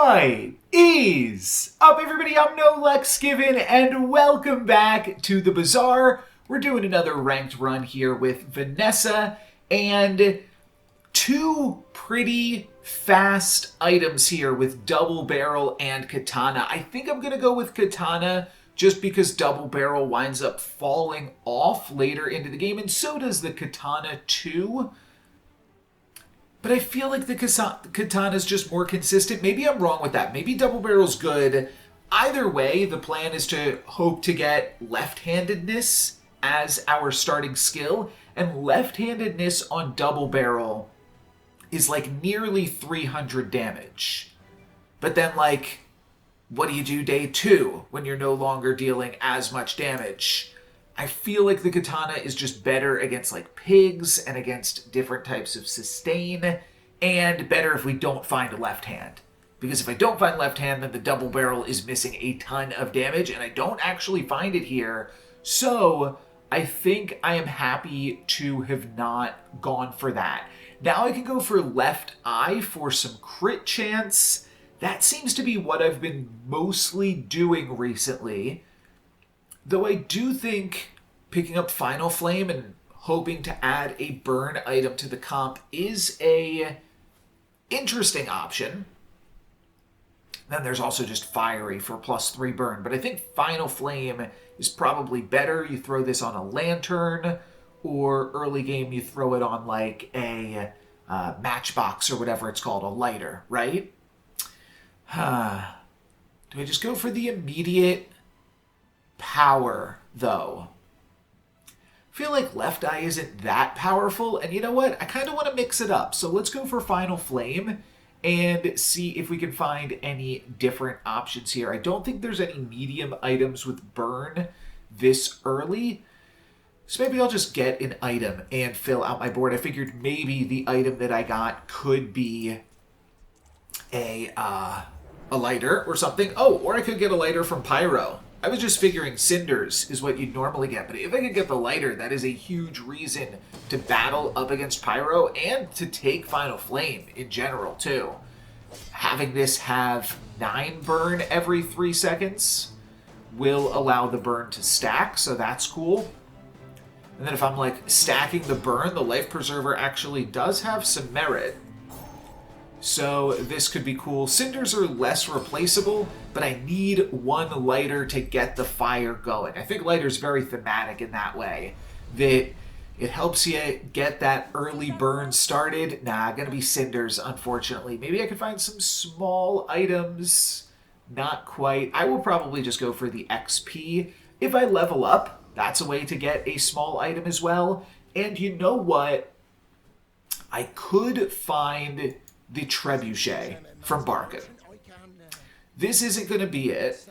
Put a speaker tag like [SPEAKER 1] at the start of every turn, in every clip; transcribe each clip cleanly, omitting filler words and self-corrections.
[SPEAKER 1] What is up, everybody? I'm NoLucksGiven, and welcome back to the Bazaar. We're doing another ranked run here with Vanessa, and two pretty fast items here with Double Barrel and Katana. I think I'm going to go with Katana just because Double Barrel winds up falling off later into the game, and so does the Katana too. But I feel like the Katana is just more consistent. Maybe I'm wrong with that. Maybe Double Barrel's good. Either way, the plan is to hope to get left-handedness as our starting skill. And left-handedness on Double Barrel is like nearly 300 damage. But then, like, what do you do day 2 when you're no longer dealing as much damage? I feel like the Katana is just better against like pigs and against different types of sustain, and better if we don't find a left hand. Because if I don't find left hand, then the Double Barrel is missing a ton of damage, and I don't actually find it here. So I think I am happy to have not gone for that. Now I can go for left eye for some crit chance. That seems to be what I've been mostly doing recently. Though I do think picking up Final Flame and hoping to add a burn item to the comp is a interesting option. Then there's also just Fiery for +3 burn, but I think Final Flame is probably better. You throw this on a lantern, or early game you throw it on like a matchbox or whatever it's called, a lighter, right? Do I just go for the immediate power, though? I feel like left eye isn't that powerful, and you know what? I kind of want to mix it up. So let's go for Final Flame and see if we can find any different options here. I don't think there's any medium items with burn this early, so maybe I'll just get an item and fill out my board. I figured maybe the item that I got could be a lighter or something. Oh, or I could get a lighter from Pyro. I was just figuring cinders is what you'd normally get, but if I could get the lighter, that is a huge reason to battle up against Pyro and to take Final Flame in general, too. Having this have 9 burn every 3 seconds will allow the burn to stack, so that's cool. And then if I'm, like, stacking the burn, the Life Preserver actually does have some merit. So this could be cool. Cinders are less replaceable, but I need one lighter to get the fire going. I think lighter's very thematic in that way, that it helps you get that early burn started. Nah, gonna be cinders, unfortunately. Maybe I could find some small items. Not quite. I will probably just go for the XP. If I level up, that's a way to get a small item as well. And you know what? I could find the Trebuchet from Barkin. This isn't going to be it.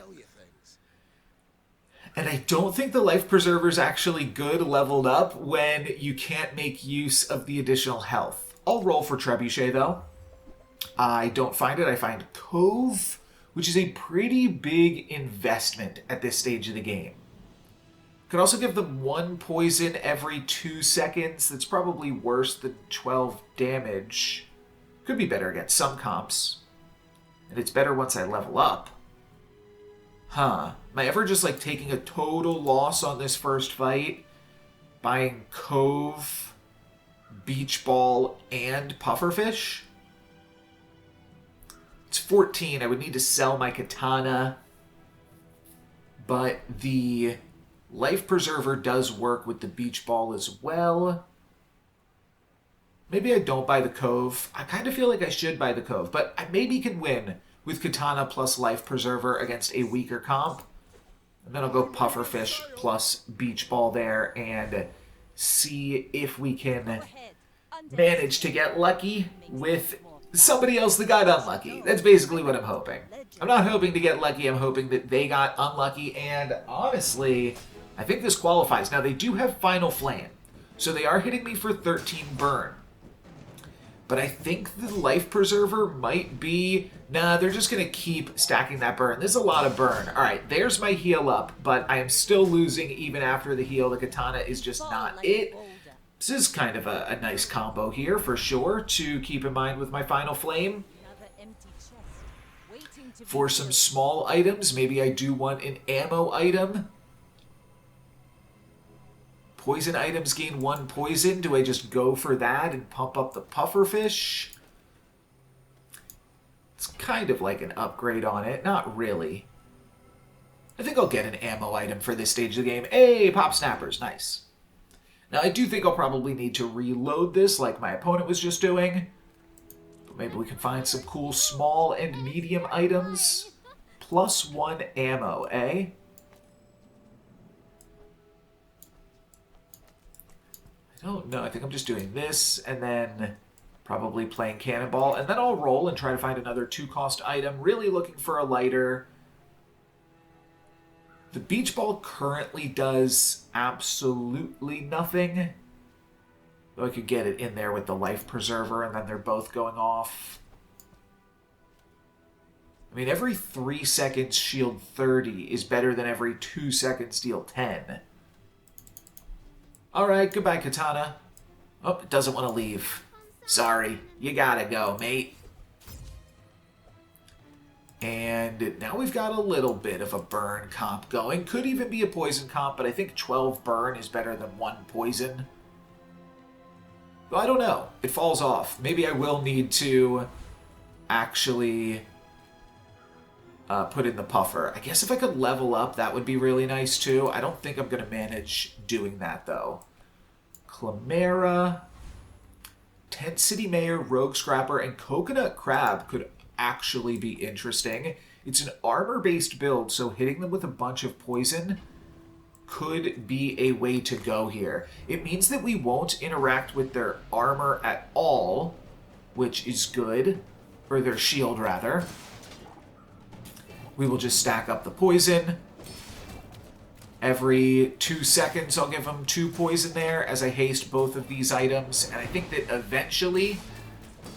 [SPEAKER 1] And I don't think the Life Preserver is actually good leveled up when you can't make use of the additional health. I'll roll for Trebuchet, though. I don't find it. I find Cove, which is a pretty big investment at this stage of the game. Could also give them 1 poison every 2 seconds. That's probably worse than 12 damage. Could be better against some comps. And it's better once I level up. Huh. Am I ever just like taking a total loss on this first fight? Buying Cove, Beach Ball, and Pufferfish? It's 14. I would need to sell my Katana. But the Life Preserver does work with the Beach Ball as well. Maybe I don't buy the Cove. I kind of feel like I should buy the Cove, but I maybe can win with Katana plus Life Preserver against a weaker comp. And then I'll go Pufferfish plus Beach Ball there and see if we can manage to get lucky with somebody else that got unlucky. That's basically what I'm hoping. I'm not hoping to get lucky. I'm hoping that they got unlucky, and honestly, I think this qualifies. Now, they do have Final Flame, so they are hitting me for 13 burn. But I think the Life Preserver might be... Nah, they're just going to keep stacking that burn. There's a lot of burn. All right, there's my heal up, but I am still losing even after the heal. The Katana is just not it. This is kind of a nice combo here, for sure, to keep in mind with my Final Flame. For some small items, maybe I do want an ammo item. Poison items gain 1 poison. Do I just go for that and pump up the pufferfish? It's kind of like an upgrade on it. Not really. I think I'll get an ammo item for this stage of the game. Hey, pop snappers. Nice. Now, I do think I'll probably need to reload this like my opponent was just doing. But maybe we can find some cool small and medium items. +1 ammo, eh? I don't know. I think I'm just doing this and then probably playing Cannonball. And then I'll roll and try to find another 2-cost item. Really looking for a lighter. The beach ball currently does absolutely nothing. Though I could get it in there with the life preserver and then they're both going off. I mean, every 3 seconds shield 30 is better than every 2 seconds deal 10. Alright, goodbye, Katana. Oh, it doesn't want to leave. Sorry, you gotta go, mate. And now we've got a little bit of a burn comp going. Could even be a poison comp, but I think 12 burn is better than 1 poison. Well, I don't know. It falls off. Maybe I will need to actually put in the puffer. I guess if I could level up, that would be really nice too. I don't think I'm going to manage doing that though. Clamera, Tent City Mayor, Rogue Scrapper, and Coconut Crab could actually be interesting. It's an armor-based build, so hitting them with a bunch of poison could be a way to go here. It means that we won't interact with their armor at all, which is good. Or their shield, rather. We will just stack up the poison. Every 2 seconds, I'll give them 2 poison there as I haste both of these items. And I think that eventually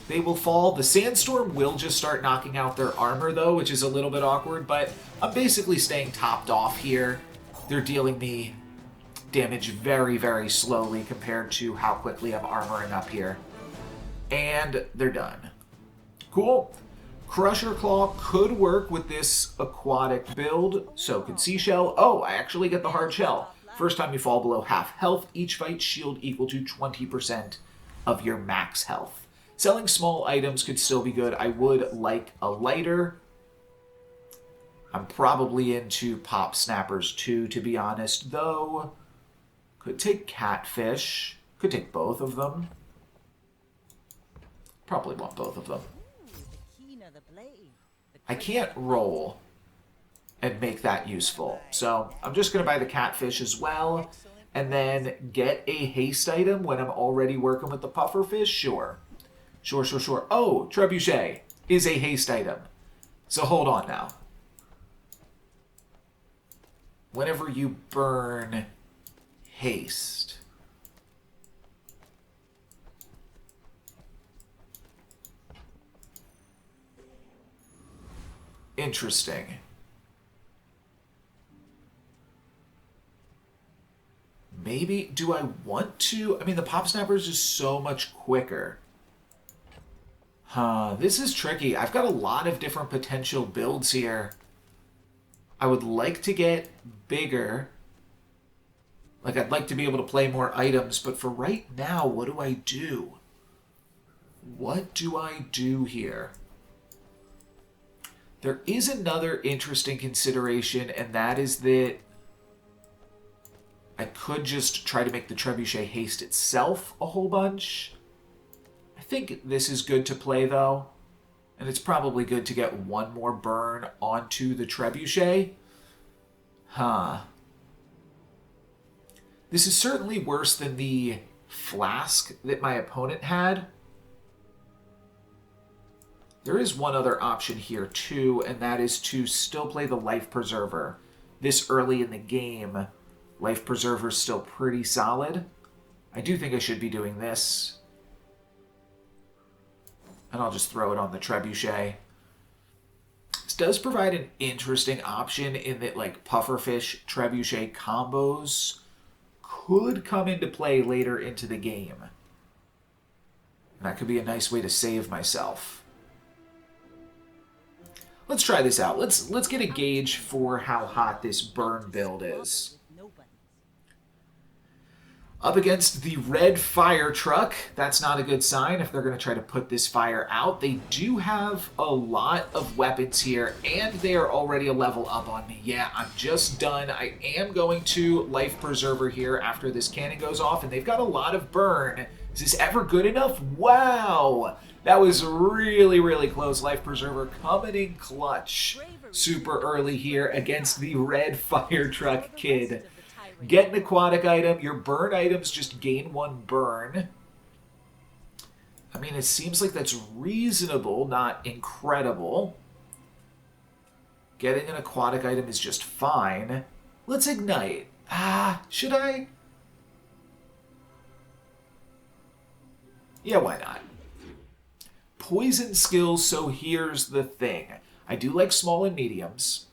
[SPEAKER 1] they will fall. The sandstorm will just start knocking out their armor, though, which is a little bit awkward. But I'm basically staying topped off here. They're dealing me damage very, very slowly compared to how quickly I'm armoring up here. And they're done. Cool. Crusher Claw could work with this aquatic build, so could Seashell. Oh, I actually get the hard shell. First time you fall below half health, each fight shield equal to 20% of your max health. Selling small items could still be good. I would like a lighter. I'm probably into pop snappers too, to be honest, though. Could take catfish. Could take both of them. Probably want both of them. I can't roll and make that useful. So I'm just going to buy the catfish as well. And then get a haste item when I'm already working with the pufferfish? Sure. Sure. Oh, Trebuchet is a haste item. So hold on now. Whenever you burn haste, interesting. Maybe, do I want to? I mean, the Pop Snappers is so much quicker. This is tricky. I've got a lot of different potential builds here. I would like to get bigger. Like, I'd like to be able to play more items, but for right now, what do I do? What do I do here? There is another interesting consideration, and that is that I could just try to make the Trebuchet haste itself a whole bunch. I think this is good to play, though. And it's probably good to get one more burn onto the Trebuchet. This is certainly worse than the flask that my opponent had. There is one other option here, too, and that is to still play the Life Preserver. This early in the game, Life Preserver's still pretty solid. I do think I should be doing this. And I'll just throw it on the Trebuchet. This does provide an interesting option in that, like, Pufferfish, Trebuchet combos could come into play later into the game. And that could be a nice way to save myself. Let's try this out. Let's get a gauge for how hot this burn build is. Up against the red fire truck. That's not a good sign if they're going to try to put this fire out. They do have a lot of weapons here, and they are already a level up on me. Yeah, I'm just done. I am going to Life Preserver here after this cannon goes off, and they've got a lot of burn. Is this ever good enough? Wow! That was really, really close. Life Preserver coming in clutch super early here against the red fire truck kid. Get an aquatic item. Your burn items just gain 1 burn. I mean, it seems like that's reasonable, not incredible. Getting an aquatic item is just fine. Let's ignite. Should I? Yeah, why not? Poison skills, so here's the thing. I do like small and mediums.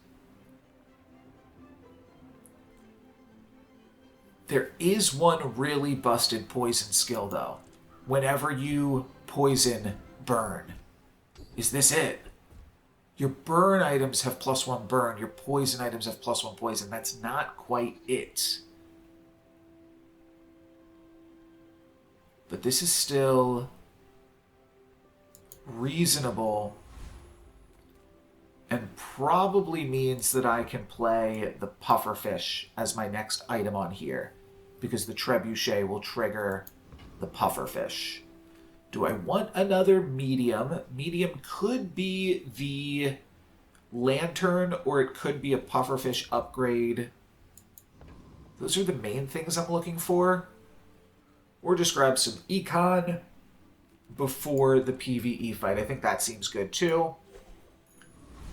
[SPEAKER 1] There is one really busted poison skill, though. Whenever you poison, burn. Is this it? Your burn items have +1 burn. Your poison items have +1 poison. That's not quite it. But this is still reasonable and probably means that I can play the Pufferfish as my next item on here, because the Trebuchet will trigger the Pufferfish. Do I want another medium? Medium could be the Lantern, or it could be a Pufferfish upgrade. Those are the main things I'm looking for. Or just grab some Econ before the PvE fight. I think that seems good too.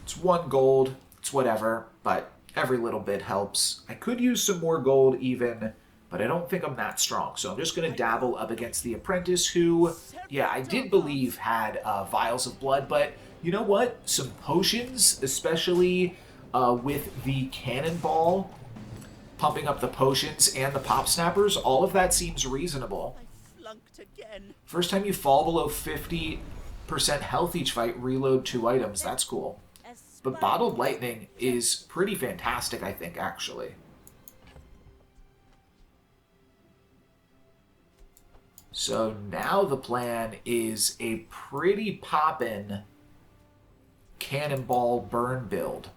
[SPEAKER 1] It's 1 gold, it's whatever, but every little bit helps. I could use some more gold even, but I don't think I'm that strong. So I'm just going to dabble up against the Apprentice, who, yeah, I did believe had vials of blood, but you know what? Some potions, especially with the Cannonball, pumping up the potions and the Pop Snappers, all of that seems reasonable. First time you fall below 50% health each fight, reload 2 items. That's cool. But Bottled Lightning is pretty fantastic, I think, actually. So now the plan is a pretty poppin' Cannonball burn build.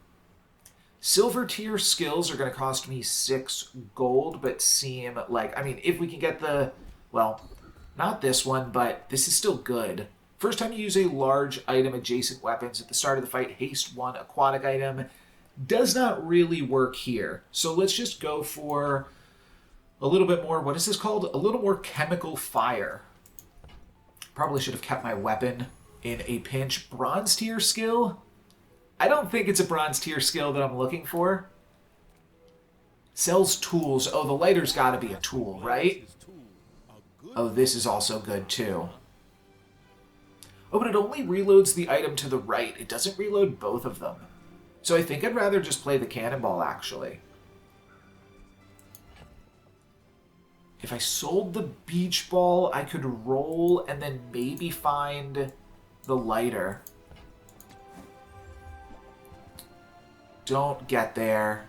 [SPEAKER 1] Silver tier skills are going to cost me 6 gold, but seem like, I mean, if we can get the, well, not this one, but this is still good. First time you use a large item adjacent weapons at the start of the fight, Haste 1 aquatic item, does not really work here. So let's just go for a little bit more, what is this called? A little more chemical fire. Probably should have kept my weapon in a pinch. Bronze tier skill? I don't think it's a bronze tier skill that I'm looking for. Sells tools. Oh, the lighter's got to be a tool, right? Oh, this is also good too. Oh, but it only reloads the item to the right. It doesn't reload both of them. So I think I'd rather just play the Cannonball, actually. If I sold the Beach Ball, I could roll and then maybe find the lighter. Don't get there.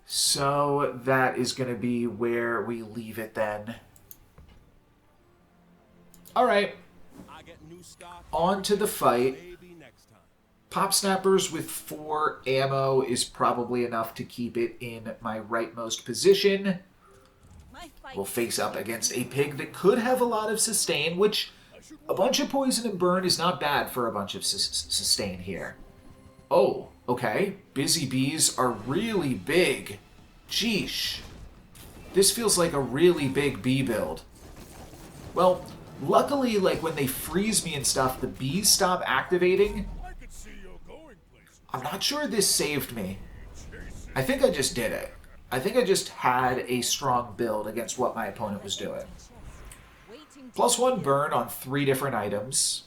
[SPEAKER 1] So that is going to be where we leave it then. Alright, on to the fight. Pop Snappers with 4 ammo is probably enough to keep it in my rightmost position. We'll face up against a pig that could have a lot of sustain, which a bunch of poison and burn is not bad for a bunch of sustain here. Oh, okay. Busy bees are really big. Sheesh. This feels like a really big bee build. Well, luckily, like, when they freeze me and stuff, the bees stop activating. I'm not sure this saved me. I think I just did it. I think I just had a strong build against what my opponent was doing. +1 burn on 3 different items.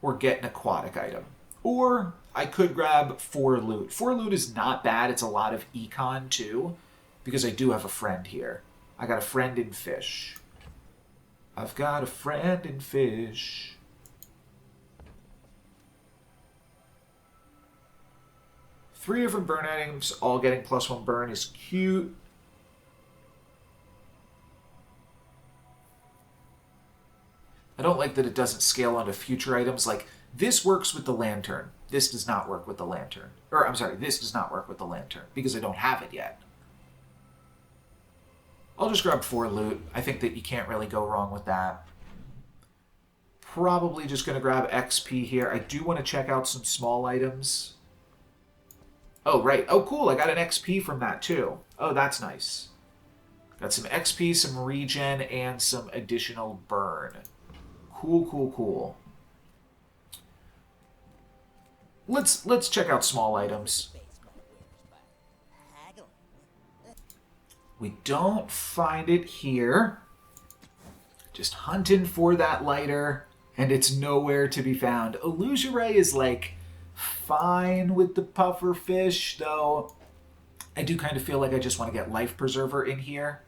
[SPEAKER 1] Or get an aquatic item. Or I could grab 4 loot. 4 loot is not bad. It's a lot of econ too. Because I do have a friend here. I got a friend in fish. I've got a friend in fish. 3 different burn items, all getting +1 burn is cute. I don't like that it doesn't scale onto future items. Like, this works with the lantern. This does not work with the lantern. Or, I'm sorry, this does not work with the lantern because I don't have it yet. I'll just grab 4 loot. I think that you can't really go wrong with that. Probably just going to grab XP here. I do want to check out some small items. Oh, right. Oh, cool. I got an XP from that, too. Oh, that's nice. Got some XP, some regen, and some additional burn. Cool, cool, cool. Let's check out small items. We don't find it here. Just hunting for that lighter, and it's nowhere to be found. Illusoray is like fine with the pufferfish, though I do kind of feel like I just want to get life preserver in here,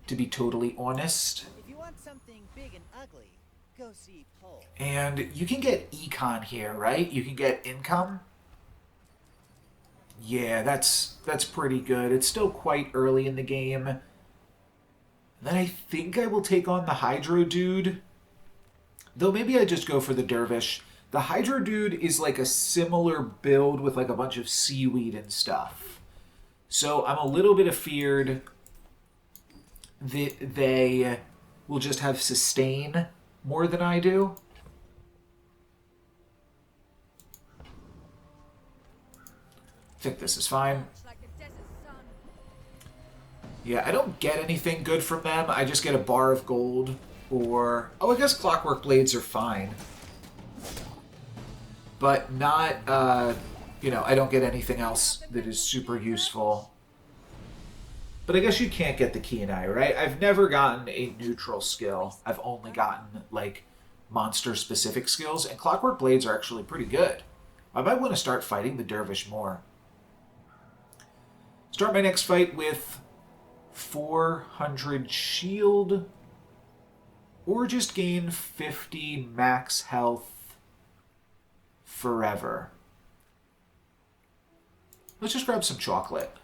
[SPEAKER 1] to be totally honest.
[SPEAKER 2] If you want something big and ugly, go see Paul.
[SPEAKER 1] And you can get econ here, right? You can get income. Yeah, that's pretty good. It's still quite early in the game. And then I think I will take on the Hydro Dude. Though maybe I just go for the Dervish. The Hydro Dude is like a similar build with like a bunch of seaweed and stuff. So I'm a little bit afeared that they will just have sustain more than I do. I think this is fine. Yeah, I don't get anything good from them. I just get a bar of gold or... Oh, I guess clockwork blades are fine. But not, you know, I don't get anything else that is super useful. But I guess you can't get the Kenai, right? I've never gotten a neutral skill. I've only gotten, like, monster-specific skills. And clockwork blades are actually pretty good. I might want to start fighting the Dervish more. Start my next fight with 400 shield, or just gain 50 max health forever. Let's just grab some chocolate.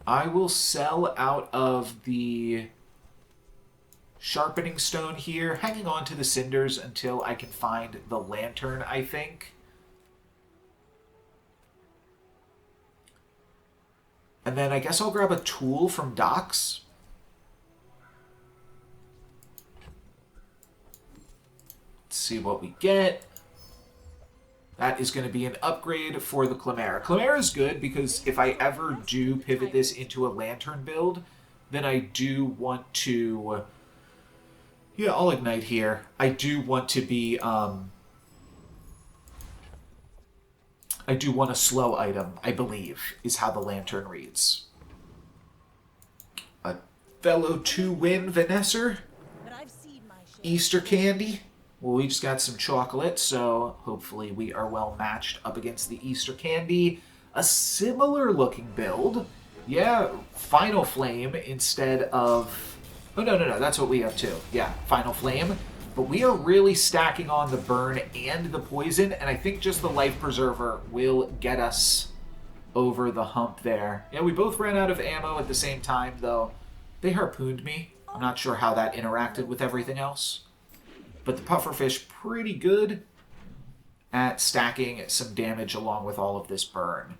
[SPEAKER 1] I will sell out of the sharpening stone here, hanging on to the cinders until I can find the lantern, I think. And then I guess I'll grab a tool from Docks. Let's see what we get. That is going to be an upgrade for the Chimera. Chimera is good because if I ever do pivot this into a lantern build, then I do want to... Yeah, I'll ignite here. I do want to be... I do want a slow item, I believe, is how the lantern reads. A fellow 2-win Vanessa. Easter candy. Well, we just got some chocolate, so hopefully we are well matched up against the Easter candy. A similar looking build. Yeah, Final Flame instead of... Oh, no, that's what we have too. Yeah, Final Flame. But we are really stacking on the burn and the poison, and I think just the life preserver will get us over the hump there. Yeah, we both ran out of ammo at the same time, though. They harpooned me. I'm not sure how that interacted with everything else. But the pufferfish, pretty good at stacking some damage along with all of this burn.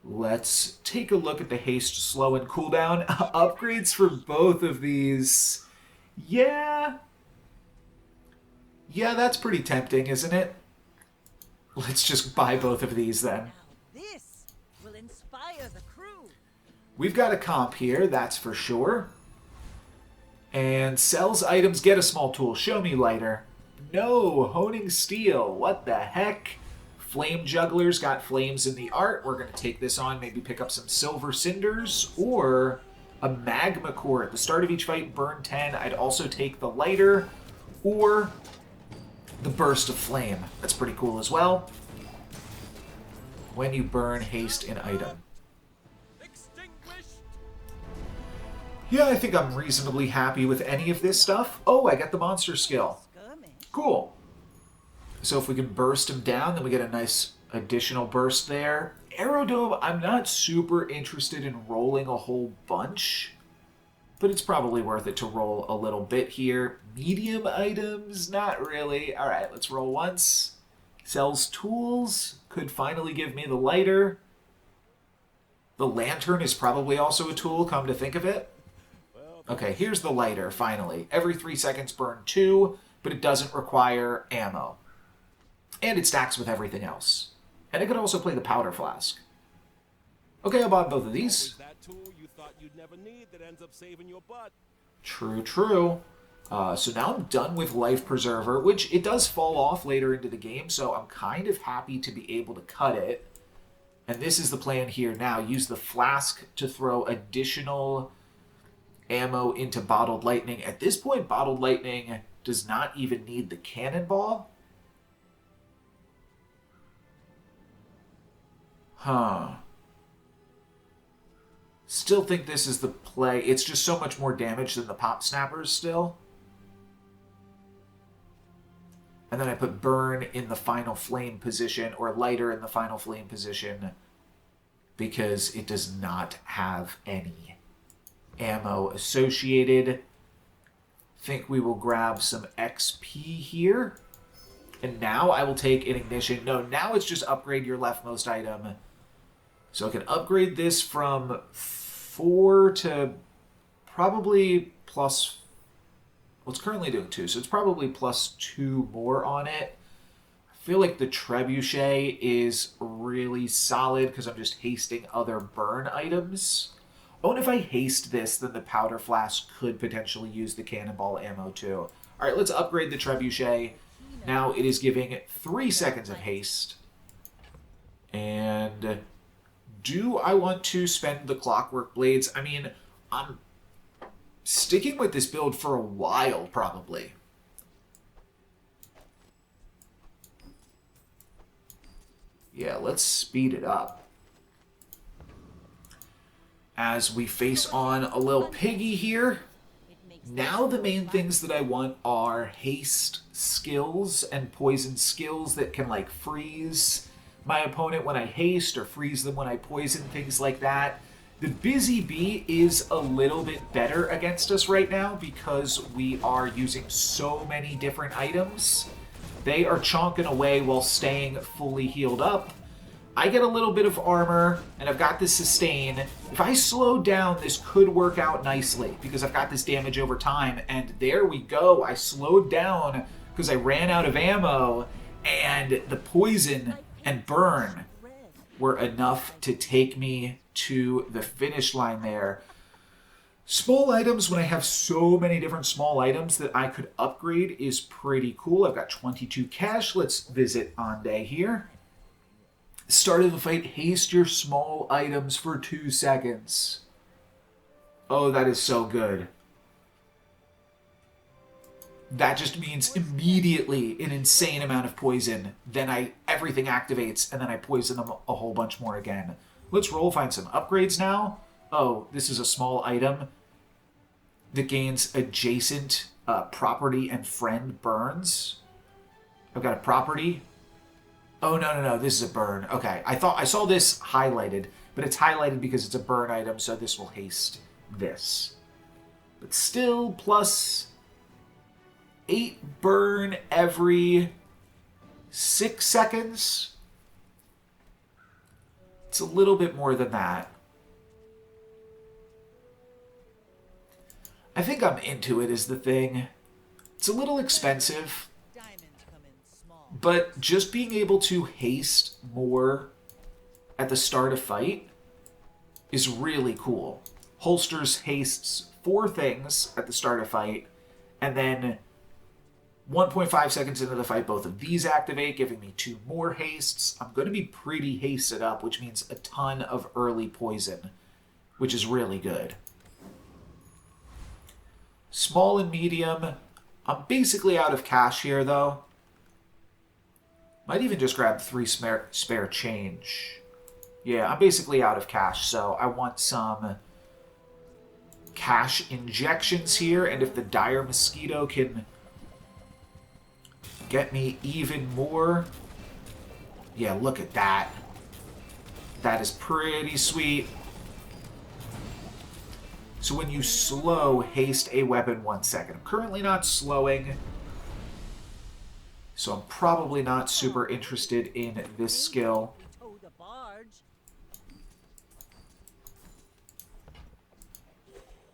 [SPEAKER 1] Let's take a look at the haste, slow, and cooldown. Upgrades for both of these. Yeah, that's pretty tempting, isn't it? Let's just buy both of these then.
[SPEAKER 2] This will inspire the crew.
[SPEAKER 1] We've got a comp here, that's for sure. And sells items, get a small tool. Show me lighter. No, honing steel. What the heck? Flame jugglers got flames in the art. We're going to take this on, maybe pick up some silver cinders or a magma core. At the start of each fight, burn 10. I'd also take the lighter or the burst of flame. That's pretty cool as well. When you burn, haste an item. Yeah, I think I'm reasonably happy with any of this stuff. Oh, I got the monster skill. Cool. So if we can burst him down, then we get a nice additional burst there. Aerodome, I'm not super interested in rolling a whole bunch, but it's probably worth it to roll a little bit here. Medium items, not really. All right, let's roll once. Sells tools, could finally give me the lighter. The lantern is probably also a tool, come to think of it. Okay, here's the lighter, finally. Every 3 seconds burn 2, but it doesn't require ammo. And it stacks with everything else. And I could also play the powder flask. Okay, I'll buy both of these.
[SPEAKER 3] That tool you thought you'd never need that ends up saving your butt.
[SPEAKER 1] True, true. So now I'm done with Life Preserver, which it does fall off later into the game, so I'm kind of happy to be able to cut it. And this is the plan here now. Use the flask to throw additional ammo into Bottled Lightning. At this point, Bottled Lightning does not even need the cannonball. Huh. Still think this is the play. It's just so much more damage than the Pop Snappers still. And then I put Burn in the Final Flame position, or Lighter in the Final Flame position, because it does not have any ammo associated. Think we will grab some XP here. And now I will take an Ignition. No, now it's just upgrade your leftmost item. So I can upgrade this from 4 to probably plus... Well, it's currently doing 2, so it's probably plus 2 more on it. I feel like the Trebuchet is really solid because I'm just hasting other burn items. Oh, and if I haste this, then the powder flask could potentially use the cannonball ammo too. All right, let's upgrade the Trebuchet. Now it is giving 3 seconds of haste. And do I want to spend the Clockwork Blades? I mean, I'm sticking with this build for a while, probably. Yeah, let's speed it up. As we face on a little piggy here. Now the main things that I want are haste skills and poison skills that can like freeze my opponent when I haste or freeze them when I poison, things like that. The Busy Bee is a little bit better against us right now because we are using so many different items. They are chonking away while staying fully healed up. I get a little bit of armor, and I've got this sustain. If I slow down, this could work out nicely, because I've got this damage over time, and there we go. I slowed down because I ran out of ammo, and the poison and burn were enough to take me to the finish line there. Small items, when I have so many different small items that I could upgrade, is pretty cool. I've got 22 cash. Let's visit Ande here. Start of the fight, haste your small items for 2 seconds. Oh, that is so good. That just means immediately an insane amount of poison. Then everything activates, and then I poison them a whole bunch more again. Let's roll, find some upgrades now. Oh, this is a small item that gains adjacent property and friend burns. I've got a property. Oh, no, this is a burn. Okay, I saw this highlighted, but it's highlighted because it's a burn item, so this will haste this. But still, plus 8 burn every 6 seconds. It's a little bit more than that. I think I'm into it is the thing. It's a little expensive. But just being able to haste more at the start of fight is really cool. Holsters hastes 4 things at the start of fight, and then 1.5 seconds into the fight, both of these activate, giving me 2 more hastes. I'm going to be pretty hasted up, which means a ton of early poison, which is really good. Small and medium. I'm basically out of cash here, though. Might even just grab 3 spare change. Yeah, I'm basically out of cash, so I want some cash injections here, and if the Dire Mosquito can get me even more... Yeah, look at that. That is pretty sweet. So when you slow, haste a weapon 1 second. I'm currently not slowing, so I'm probably not super interested in this skill.
[SPEAKER 2] Towed a barge.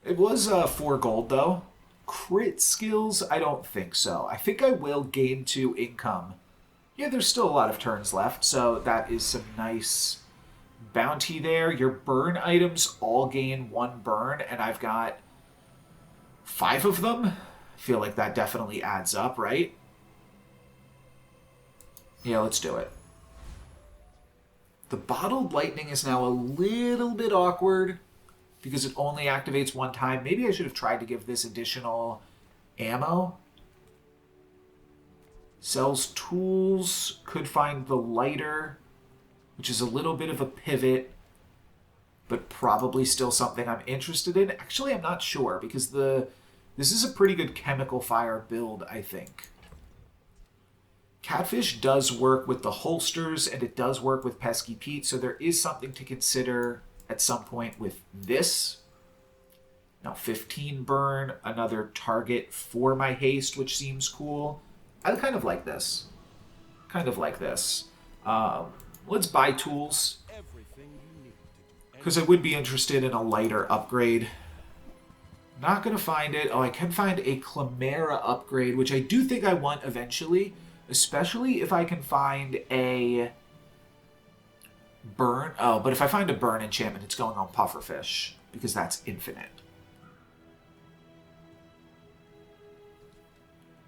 [SPEAKER 1] It was 4 gold, though. Crit skills? I don't think so. I think I will gain 2 income. Yeah, there's still a lot of turns left, so that is some nice bounty there. Your burn items all gain 1 burn, and I've got 5 of them. I feel like that definitely adds up, right? Yeah, let's do it. The bottled lightning is now a little bit awkward because it only activates 1 time. Maybe I should have tried to give this additional ammo. Sells tools. Could find the lighter, which is a little bit of a pivot, but probably still something I'm interested in. Actually, I'm not sure, because this is a pretty good chemical fire build, I think. Catfish does work with the holsters, and it does work with Pesky Pete, so there is something to consider at some point with this. Now 15 burn, another target for my haste, which seems cool. I kind of like this. Let's buy tools,
[SPEAKER 3] Everything you need to do.
[SPEAKER 1] because I would be interested in a lighter upgrade. Not going to find it. Oh, I can find a Chimera upgrade, which I do think I want eventually, especially if I can find a burn. Oh, but if I find a burn enchantment, it's going on Pufferfish, because that's infinite.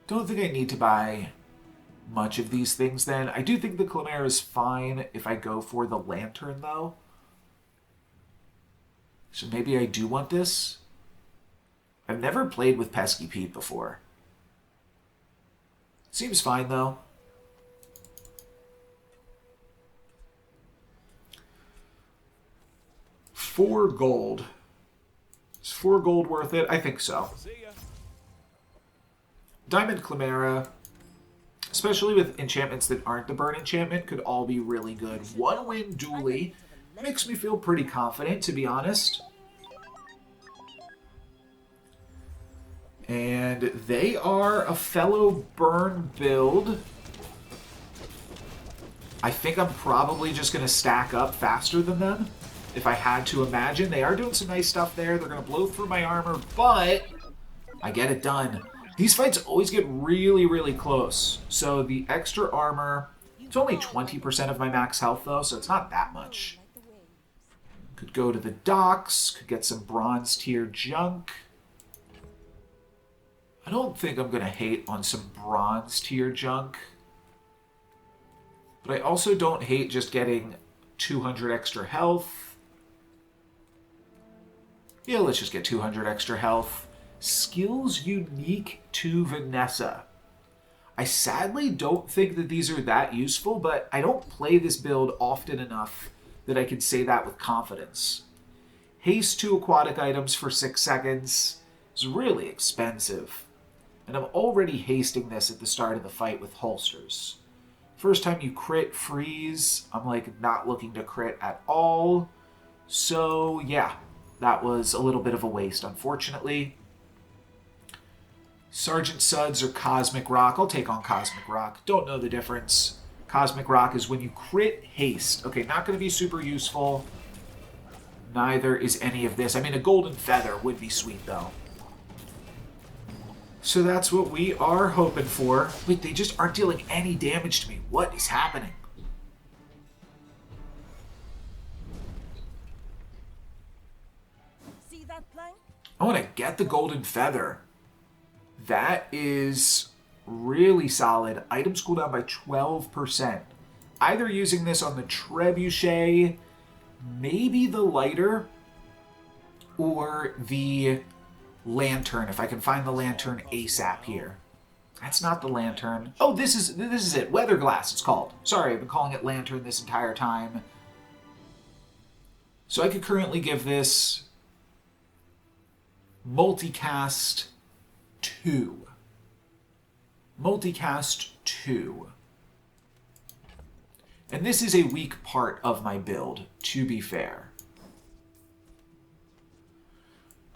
[SPEAKER 1] Don't think I need to buy much of these things then. I do think the Chimera is fine if I go for the lantern, though. So maybe I do want this. I've never played with Pesky Pete before. Seems fine, though. $4 gold. Is 4 gold worth it? I think so.
[SPEAKER 3] See ya.
[SPEAKER 1] Diamond Chimera, especially with enchantments that aren't the burn enchantment, could all be really good. 1 win dually makes me feel pretty confident, to be honest. And they are a fellow burn build. I think I'm probably just going to stack up faster than them, if I had to imagine. They are doing some nice stuff there. They're going to blow through my armor, but I get it done. These fights always get really, really close. So the extra armor, it's only 20% of my max health, though, so it's not that much. Could go to the docks, could get some bronze tier junk. I don't think I'm going to hate on some bronze tier junk. But I also don't hate just getting 200 extra health. Yeah, let's just get 200 extra health. Skills unique to Vanessa. I sadly don't think that these are that useful, but I don't play this build often enough that I can say that with confidence. Haste 2 aquatic items for 6 seconds is really expensive. And I'm already hasting this at the start of the fight with holsters. First time you crit freeze, I'm like not looking to crit at all. So yeah, that was a little bit of a waste, unfortunately. Sergeant Suds or Cosmic Rock. I'll take on Cosmic Rock. Don't know the difference. Cosmic Rock is when you crit haste. Okay, not going to be super useful. Neither is any of this. I mean, a Golden Feather would be sweet, though. So that's what we are hoping for. Wait, they just aren't dealing any damage to me. What is happening?
[SPEAKER 2] See that plank?
[SPEAKER 1] I want to get the Golden Feather. That is really solid. Items cool down by 12%. Either using this on the Trebuchet, maybe the lighter, or the lantern, if I can find the lantern ASAP here. That's not the lantern. Oh, this is it. Weather glass, it's called. Sorry, I've been calling it lantern this entire time. So I could currently give this multicast 2. Multicast 2. And this is a weak part of my build, to be fair.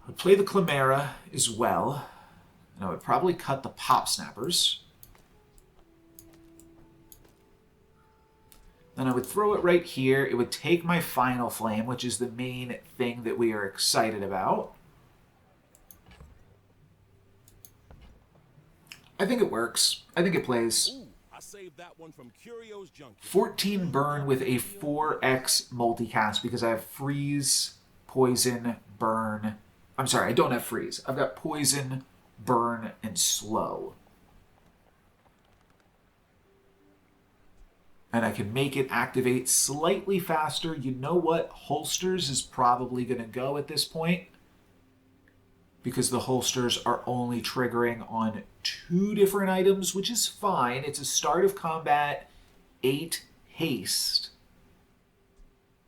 [SPEAKER 1] I would play the Chimera as well. And I would probably cut the Pop Snappers. Then I would throw it right here. It would take my Final Flame, which is the main thing that we are excited about. I think it works. I think it plays.
[SPEAKER 3] Ooh, I saved that one from Curio's Junkie.
[SPEAKER 1] 14 burn with a 4x multicast because I have freeze, poison, burn. I'm sorry, I don't have freeze. I've got poison, burn, and slow. And I can make it activate slightly faster. You know what? Holsters is probably going to go at this point, because the holsters are only triggering on 2 different items, which is fine. It's a start of combat, 8 haste.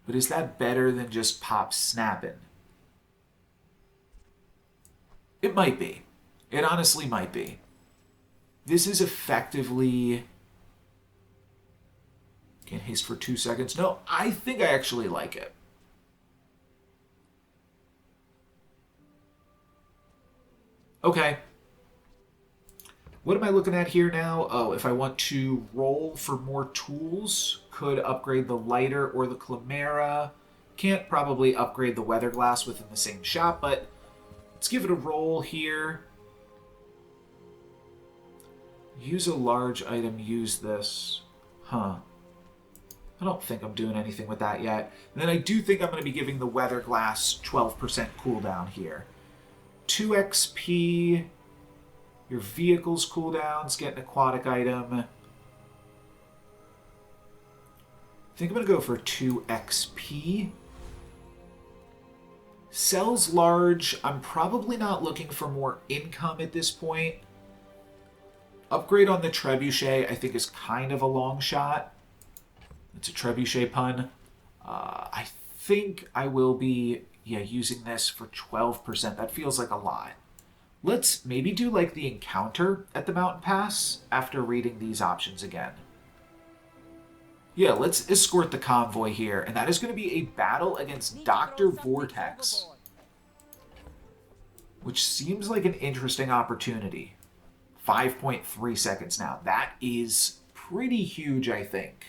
[SPEAKER 1] But is that better than just pop snapping? It might be. It honestly might be. This is effectively... Can't haste for 2 seconds. No, I think I actually like it. Okay. What am I looking at here now? Oh, if I want to roll for more tools, could upgrade the lighter or the Chimera. Can't probably upgrade the weather glass within the same shop, but let's give it a roll here. Use a large item, use this. Huh. I don't think I'm doing anything with that yet. And then I do think I'm going to be giving the weather glass 12% cooldown here. 2 XP, your vehicle's cooldowns, get an aquatic item. I think I'm going to go for 2 XP. Sells large. I'm probably not looking for more income at this point. Upgrade on the Trebuchet I think is kind of a long shot. It's a Trebuchet pun. I think I will be... Yeah, using this for 12%. That feels like a lot. Let's maybe do like the encounter at the mountain pass after reading these options again. Yeah, let's escort the convoy here. And that is going to be a battle against Dr. Vortex, which seems like an interesting opportunity. 5.3 seconds now. That is pretty huge, I think.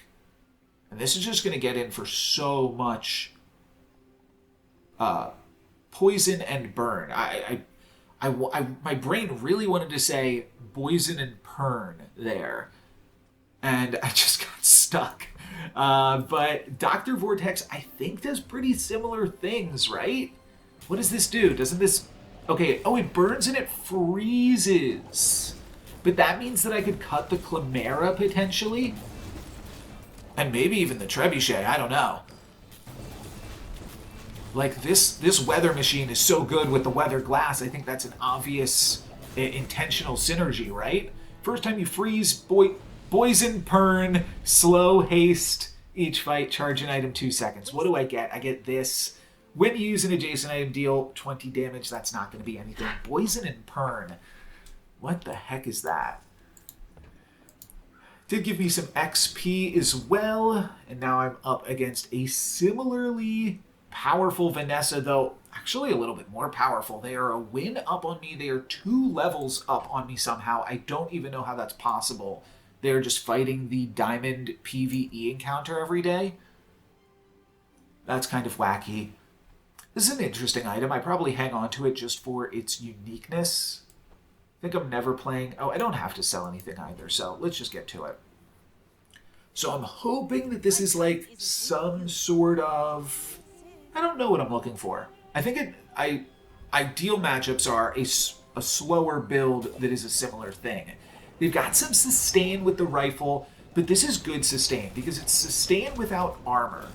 [SPEAKER 1] And this is just going to get in for so much... poison and burn. My brain really wanted to say poison and pern there, and I just got stuck. But Dr. Vortex, I think, does pretty similar things, right? What does this do? Doesn't this... Okay, oh, it burns and it freezes. But that means that I could cut the Chimera, potentially. And maybe even the Trebuchet, I don't know. Like, this weather machine is so good with the weather glass. I think that's an obvious intentional synergy, right? First time you freeze, poison, pern, slow, haste. Each fight, charge an item 2 seconds. What do I get? I get this. When you use an adjacent item, deal 20 damage. That's not going to be anything. Poison and pern. What the heck is that? Did give me some XP as well. And now I'm up against a similarly... powerful Vanessa, though actually a little bit more powerful. They are a win up on me. They are 2 levels up on me somehow. I don't even know how that's possible. They're just fighting the Diamond PvE encounter every day. That's kind of wacky. This is an interesting item. I probably hang on to it just for its uniqueness. I think I'm never playing... Oh, I don't have to sell anything either, so let's just get to it. So I'm hoping that this is like some sort of... I don't know what I'm looking for. I think ideal matchups are a slower build that is a similar thing. They've got some sustain with the rifle, but this is good sustain because it's sustain without armor.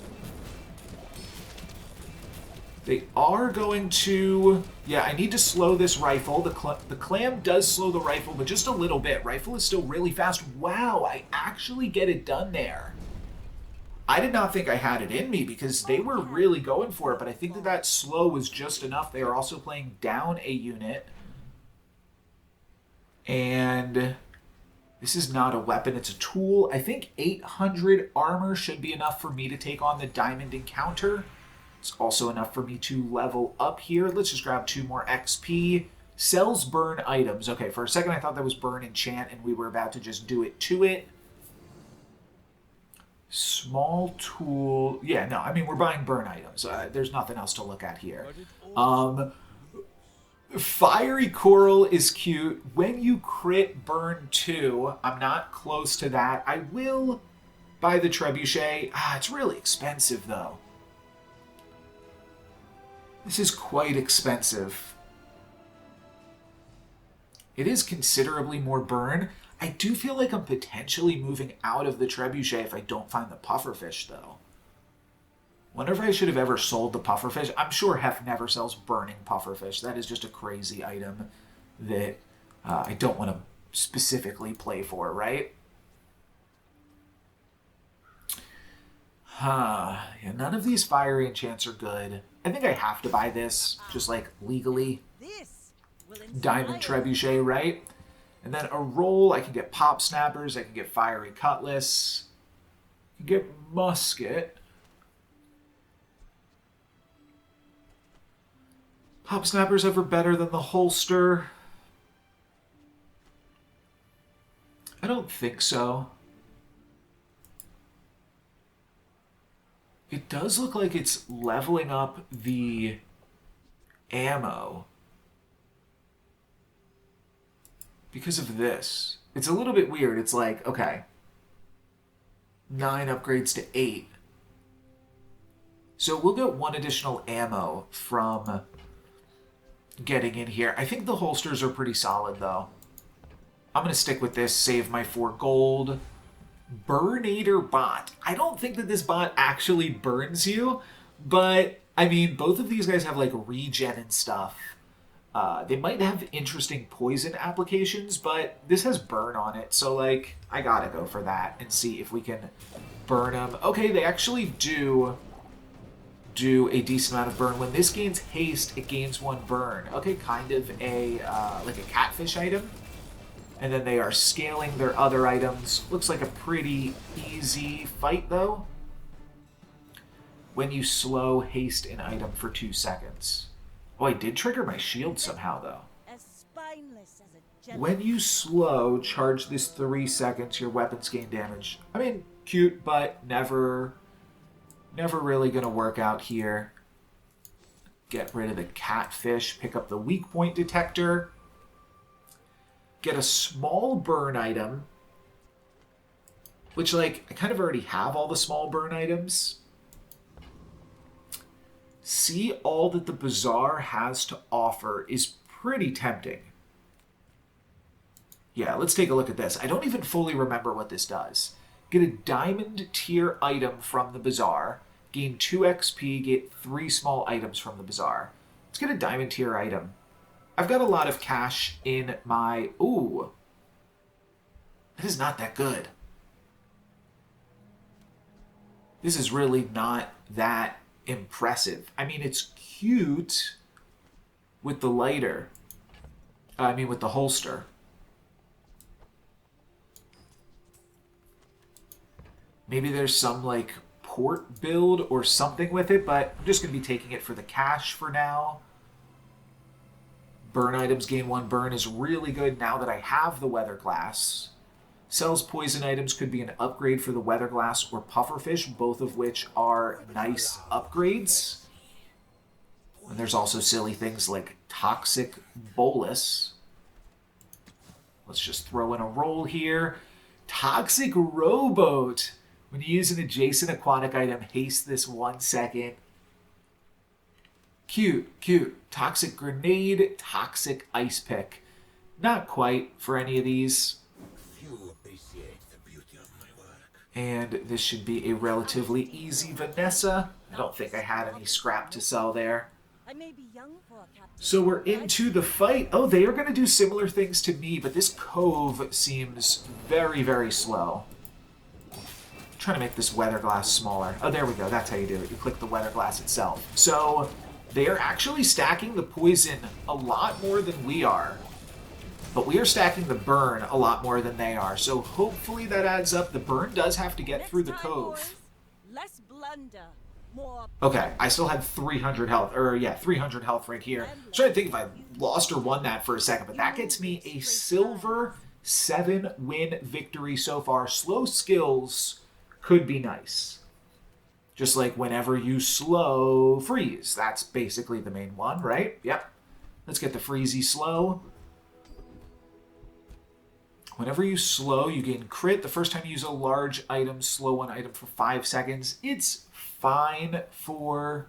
[SPEAKER 1] They are going to... Yeah, I need to slow this rifle. The clam does slow the rifle, but just a little bit. Rifle is still really fast. Wow, I actually get it done there. I did not think I had it in me because they were really going for it, but I think that slow was just enough. They are also playing down a unit. And This is not a weapon, it's a tool. I think 800 armor should be enough for me to take on the diamond encounter. It's also enough for me to level up here. Let's just grab 2 more XP. Sells burn items. Okay, for a second I thought that was burn enchant and we were about to just do it to it. Small tool. Yeah, no, I mean, we're buying burn items. There's nothing else to look at here. Fiery coral is cute. When you crit burn 2, I'm not close to that. I will buy the Trebuchet. It's really expensive, though. This is quite expensive. It is considerably more burn. I do feel like I'm potentially moving out of the Trebuchet if I don't find the Pufferfish, though. Wonder if I should have ever sold the Pufferfish. I'm sure Hef never sells burning Pufferfish. That is just a crazy item that I don't want to specifically play for, right? Yeah, none of these fiery enchants are good. I think I have to buy this, just like legally. Diamond Trebuchet, right? And then a roll, I can get pop snappers, I can get fiery cutlass, I can get musket. Pop snappers ever better than the holster? I don't think so. It does look like it's leveling up the ammo. Because of this. It's a little bit weird. It's like, okay, 9 upgrades to 8. So we'll get 1 additional ammo from getting in here. I think the holsters are pretty solid, though. I'm going to stick with this, save my 4 gold. Burnator bot. I don't think that this bot actually burns you, but, I mean, both of these guys have, like, regen and stuff. They might have interesting poison applications, but this has burn on it, so, like, I gotta go for that and see if we can burn them. Okay, they actually do a decent amount of burn. When this gains haste, it gains 1 burn. Okay, kind of a, like a catfish item. And then they are scaling their other items. Looks like a pretty easy fight, though. When you slow, haste an item for 2 seconds. Oh, I did trigger my shield somehow, though. When you slow, charge this 3 seconds, your weapons gain damage. I mean, cute, but never really gonna work out here. Get rid of the catfish, pick up the weak point detector. Get a small burn item, which, like, I kind of already have all the small burn items. See all that the Bazaar has to offer is pretty tempting. Yeah, let's take a look at this. I don't even fully remember what this does. Get a diamond tier item from the Bazaar. Gain 2 XP, get 3 small items from the Bazaar. Let's get a diamond tier item. I've got a lot of cash in my... Ooh. That is not that good. This is really not that impressive. I mean, it's cute with the lighter. With the holster. Maybe there's some, like, port build or something with it, but I'm just going to be taking it for the cash for now. Burn items gain 1 burn is really good now that I have the weather glass. Sells poison items could be an upgrade for the weather glass or pufferfish, both of which are nice upgrades. And there's also silly things like toxic bolus. Let's just throw in a roll here. Toxic rowboat. When you use an adjacent aquatic item, haste this 1 second. Cute, cute. Toxic grenade, toxic ice pick. Not quite for any of these. And this should be a relatively easy Vanessa. I don't think I had any scrap to sell there. So we're into the fight. Oh, they are going to do similar things to me, but this cove seems very, very slow. I'm trying to make this weather glass smaller. Oh, there we go. That's how you do it. You click the weather glass itself. So they are actually stacking the poison a lot more than we are. But we are stacking the burn a lot more than they are, so hopefully that adds up. The burn does have to get through the cove.
[SPEAKER 2] Less blunder, more.
[SPEAKER 1] Okay, I still had 300 health, or yeah, 300 health right here. I'm trying to think if I lost or won that for a second, but that gets me a silver 7-win victory so far. Slow skills could be nice. Just like whenever you slow, freeze. That's basically the main one, right? Yep. Let's get the freezy slow. Whenever you slow, you gain crit. The first time you use a large item, slow one item for 5 seconds. It's fine for...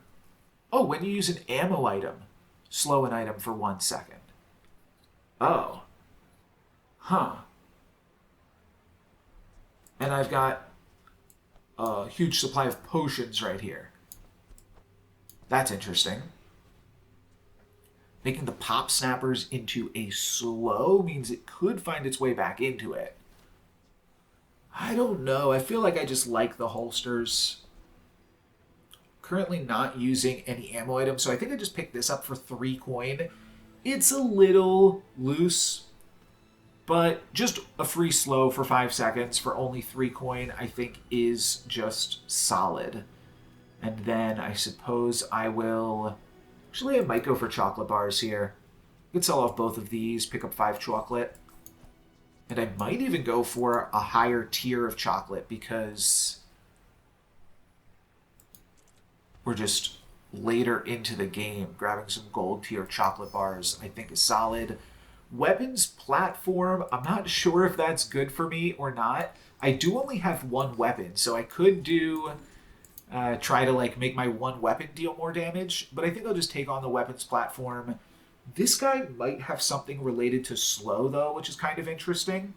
[SPEAKER 1] Oh, when you use an ammo item, slow an item for 1 second. Oh. Huh. And I've got a huge supply of potions right here. That's interesting. Making the pop snappers into a slow means it could find its way back into it. I don't know. I feel like I just like the holsters. Currently not using any ammo items, so I think I just picked this up for 3 coin. It's a little loose, but just a free slow for 5 seconds for only 3 coin I think is just solid. And then I suppose I will... Actually, I might go for chocolate bars here. I could sell off both of these, pick up 5 chocolate. And I might even go for a higher tier of chocolate because we're just later into the game. Grabbing some gold tier chocolate bars I think is solid. Weapons platform, I'm not sure if that's good for me or not. I do only have 1 weapon, so I could do... try to like make my 1 weapon deal more damage, but I think I'll just take on the weapons platform. This guy might have something related to slow though, which is kind of interesting.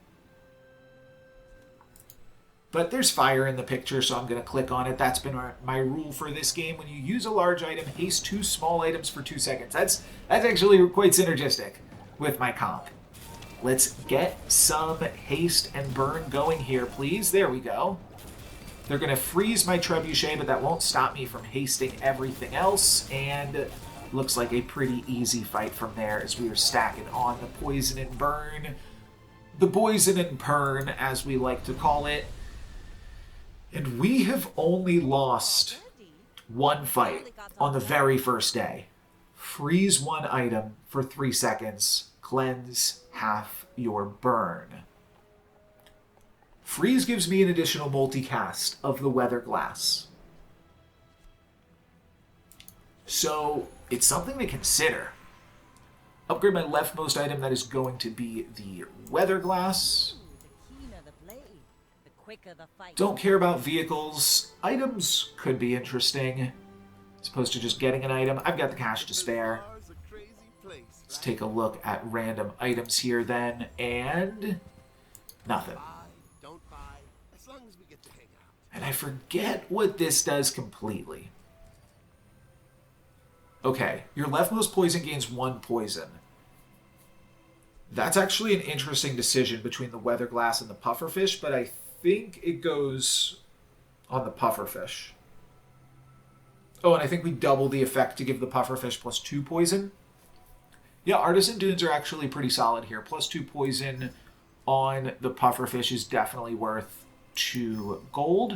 [SPEAKER 1] But there's fire in the picture, so I'm going to click on it. That's been my rule for this game. When you use a large item, haste 2 small items for 2 seconds. That's actually quite synergistic with my comp. Let's get some haste and burn going here, please. There we go. They're going to freeze my Trebuchet, but that won't stop me from hasting everything else. And looks like a pretty easy fight from there as we are stacking on the poison and burn. The poison and burn, as we like to call it. And we have only lost 1 fight on the very first day. Freeze 1 item for 3 seconds. Cleanse half your burn. Freeze gives me an additional multicast of the Weather Glass. So, it's something to consider. Upgrade my leftmost item, that is going to be the Weather Glass. Don't care about vehicles. Items could be interesting, as opposed to just getting an item. I've got the cash to spare. Let's take a look at random items here then, and nothing. And I forget what this does completely. Okay, your leftmost poison gains 1 poison. That's actually an interesting decision between the Weather Glass and the Pufferfish, but I think it goes on the Pufferfish. Oh, and I think we double the effect to give the Pufferfish plus 2 poison. Yeah, Artisan Dunes are actually pretty solid here. Plus 2 poison on the Pufferfish is definitely worth 2 gold.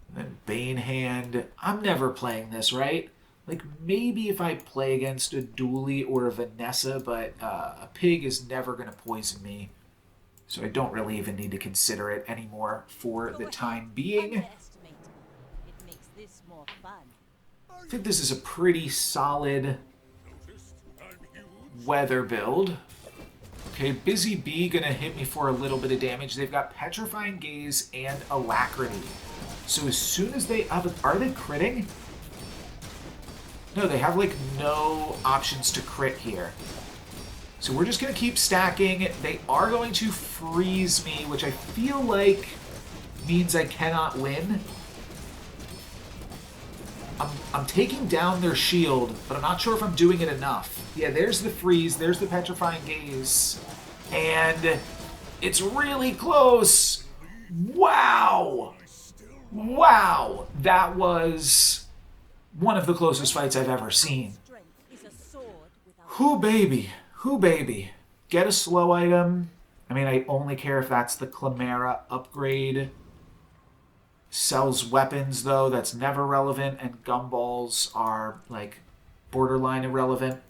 [SPEAKER 1] And then Bane Hand. I'm never playing this, right? Like, maybe if I play against a Dooley or a Vanessa, but a pig is never going to poison me. So I don't really even need to consider it anymore for the time being. I think this is a pretty solid weather build. Okay, Busy Bee gonna hit me for a little bit of damage. They've got Petrifying Gaze and Alacrity. So as soon as they... are they critting? No, they have like no options to crit here. So we're just gonna keep stacking. They are going to freeze me, which I feel like means I cannot win. I'm taking down their shield, but I'm not sure if I'm doing it enough. Yeah, there's the freeze, there's the Petrifying Gaze, and it's really close. Wow! Wow! That was one of the closest fights I've ever seen. Whoo baby, whoo baby. Get a slow item. I mean, I only care if that's the Chimera upgrade. Sells weapons, though. That's never relevant. And gumballs are, like, borderline irrelevant.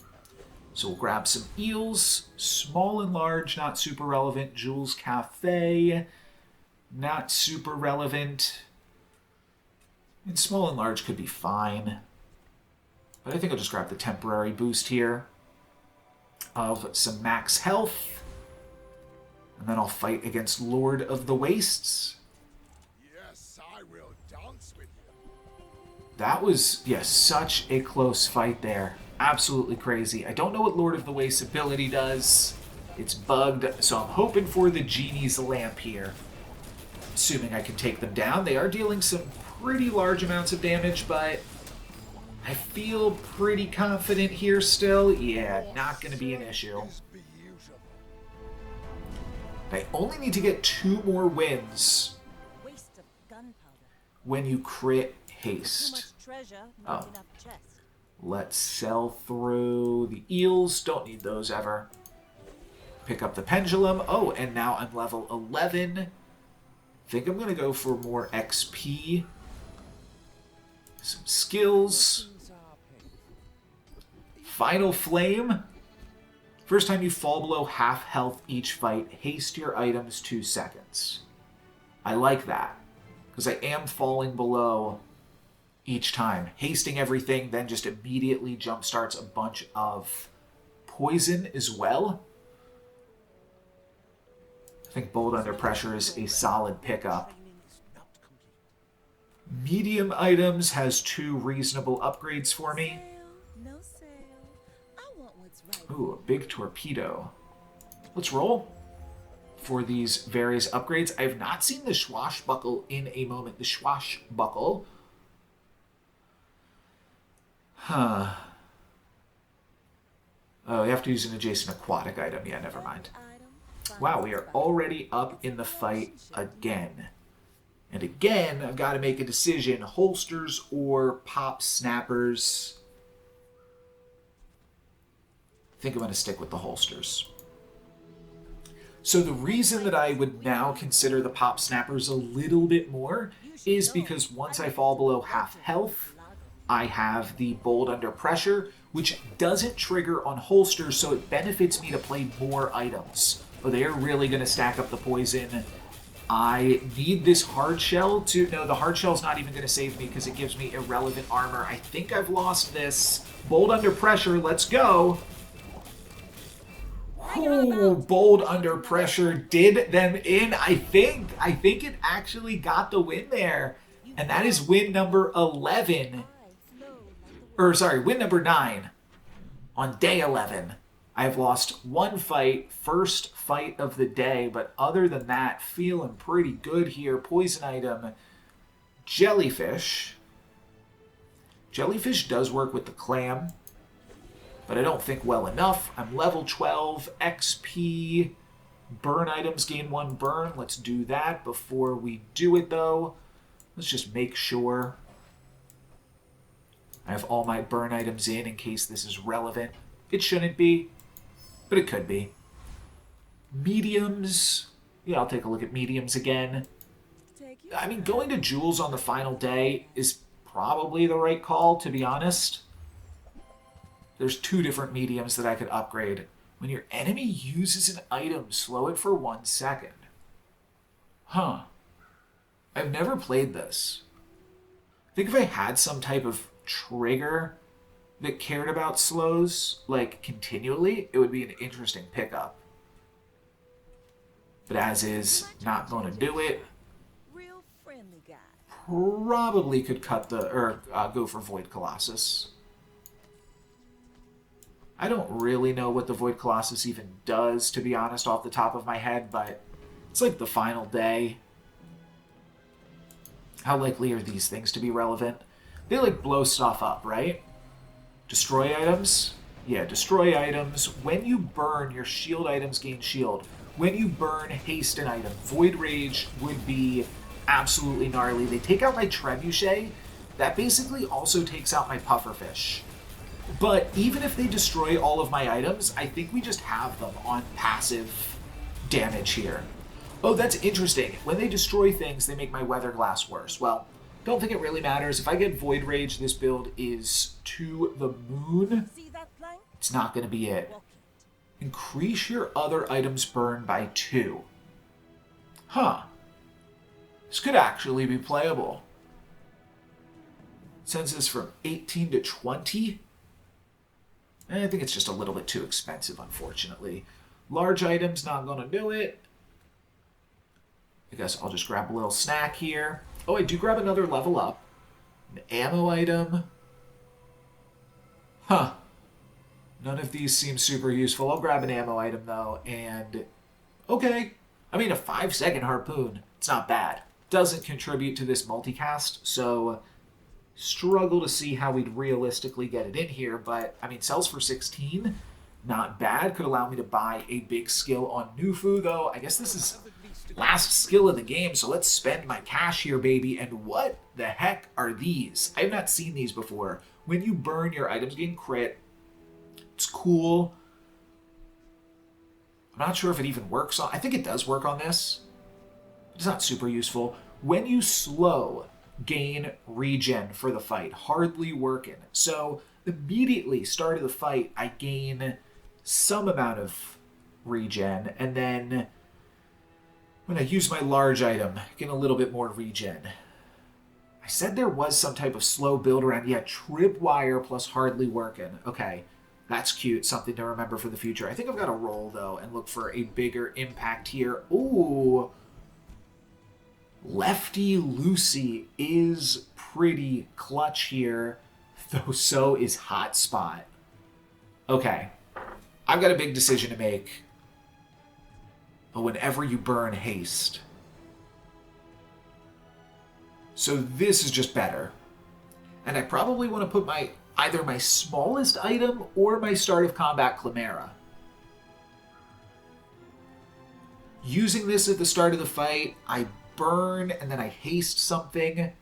[SPEAKER 1] So we'll grab some eels. Small and large, not super relevant. Jules Cafe, not super relevant. And small and large could be fine. But I think I'll just grab the temporary boost here of some max health. And then I'll fight against Lord of the Wastes.
[SPEAKER 4] Yes, I will dance with you.
[SPEAKER 1] That was, yes, such a close fight there. Absolutely crazy. I don't know what Lord of the Wastes ability does. It's bugged, so I'm hoping for the Genie's Lamp here. Assuming I can take them down. They are dealing some pretty large amounts of damage, but I feel pretty confident here still. Yeah, not going to be an issue.
[SPEAKER 4] It's beautiful.
[SPEAKER 1] I only need to get 2 more wins
[SPEAKER 2] Waste of gunpowder.
[SPEAKER 1] when you crit
[SPEAKER 2] Too
[SPEAKER 1] haste.
[SPEAKER 2] much treasure,
[SPEAKER 1] Oh.
[SPEAKER 2] not enough chest.
[SPEAKER 1] Let's sell through the eels. Don't need those ever. Pick up the pendulum. Oh, and now I'm level 11. Think I'm going to go for more XP. Some skills. Final Flame. First time you fall below half health each fight, haste your items 2 seconds. I like that, because I am falling below each time. Hasting everything then just immediately jumpstarts a bunch of poison as well. I think Bold Under Pressure is a solid pickup. Medium items has 2 reasonable upgrades for me.
[SPEAKER 2] No sale. I want what's right.
[SPEAKER 1] Ooh, a big torpedo. Let's roll for these various upgrades. I have not seen the Swashbuckle in a moment. The Swashbuckle. Huh. Oh, you have to use an adjacent aquatic item. Yeah, never mind. Wow, we are already up in the fight again. And again, I've got to make a decision. Holsters or pop snappers. I think I'm going to stick with the holsters. So the reason that I would now consider the pop snappers a little bit more is because once I fall below half health, I have the Bold Under Pressure, which doesn't trigger on holsters, so it benefits me to play more items. Oh, they are really going to stack up the poison. I need this hard shell to... No, the hard shell's not even going to save me because it gives me irrelevant armor. I think I've lost this. Bold Under Pressure, let's go. Ooh, Bold Under Pressure did them in. I think it actually got the win there. And that is win number 11. Or, sorry, win number 9 on day 11. I have lost 1 fight, first fight of the day, but other than that, feeling pretty good here. Poison item, Jellyfish. Jellyfish does work with the clam, but I don't think well enough. I'm level 12, XP, burn items, gain 1 burn. Let's do that. Before we do it, though, let's just make sure I have all my burn items in case this is relevant. It shouldn't be, but it could be. Mediums. Yeah, I'll take a look at mediums again. I mean, going to Jules on the final day is probably the right call, to be honest. There's 2 different mediums that I could upgrade. When your enemy uses an item, slow it for 1 second. Huh. I've never played this. I think if I had some type of trigger that cared about slows, like, continually, it would be an interesting pickup. But as is, not going to do it.
[SPEAKER 2] Real friendly guy.
[SPEAKER 1] Probably could cut the, or go for Void Colossus. I don't really know what the Void Colossus even does, to be honest, off the top of my head, but it's like the final day. How likely are these things to be relevant? They, like, blow stuff up, right? Destroy items? Yeah, destroy items. When you burn, your shield items gain shield. When you burn, haste an item. Void Rage would be absolutely gnarly. They take out my Trebuchet. That basically also takes out my Pufferfish. But even if they destroy all of my items, I think we just have them on passive damage here. Oh, that's interesting. When they destroy things, they make my weather glass worse. Well, don't think it really matters. If I get Void Rage, this build is to the moon.
[SPEAKER 2] See that flank?
[SPEAKER 1] It's not going to be it.
[SPEAKER 2] Walk it.
[SPEAKER 1] Increase your other items burn by 2. Huh. This could actually be playable. Sends this from 18 to 20. I think it's just a little bit too expensive, unfortunately. Large items, not going to do it. I guess I'll just grab a little snack here. Oh, I do grab another level up. An ammo item. Huh. None of these seem super useful. I'll grab an ammo item, though, and... Okay. I mean, a 5-second harpoon. It's not bad. Doesn't contribute to this multicast, so... Struggle to see how we'd realistically get it in here, but, I mean, sells for 16. Not bad. Could allow me to buy a big skill on Nufu, though. I guess this is last skill of the game, so let's spend my cash here, baby. And what the heck are these? I have not seen these before. When you burn, your items gain crit. It's cool. I'm not sure if it even works on... I think it does work on this. It's not super useful. When you slow, gain regen for the fight. Hardly working. So immediately start of the fight, I gain some amount of regen, and then when I use my large item, get a little bit more regen. I said there was some type of slow build around. Yeah, tripwire plus hardly working. Okay, that's cute. Something to remember for the future. I think I've got to roll, though, and look for a bigger impact here. Ooh. Lefty Lucy is pretty clutch here, though so is Hotspot. Okay. I've got a big decision to make. But whenever you burn Haste. So this is just better. And I probably want to put my either my smallest item or my start of combat Chimera. Using this at the start of the fight, I burn and then I haste something.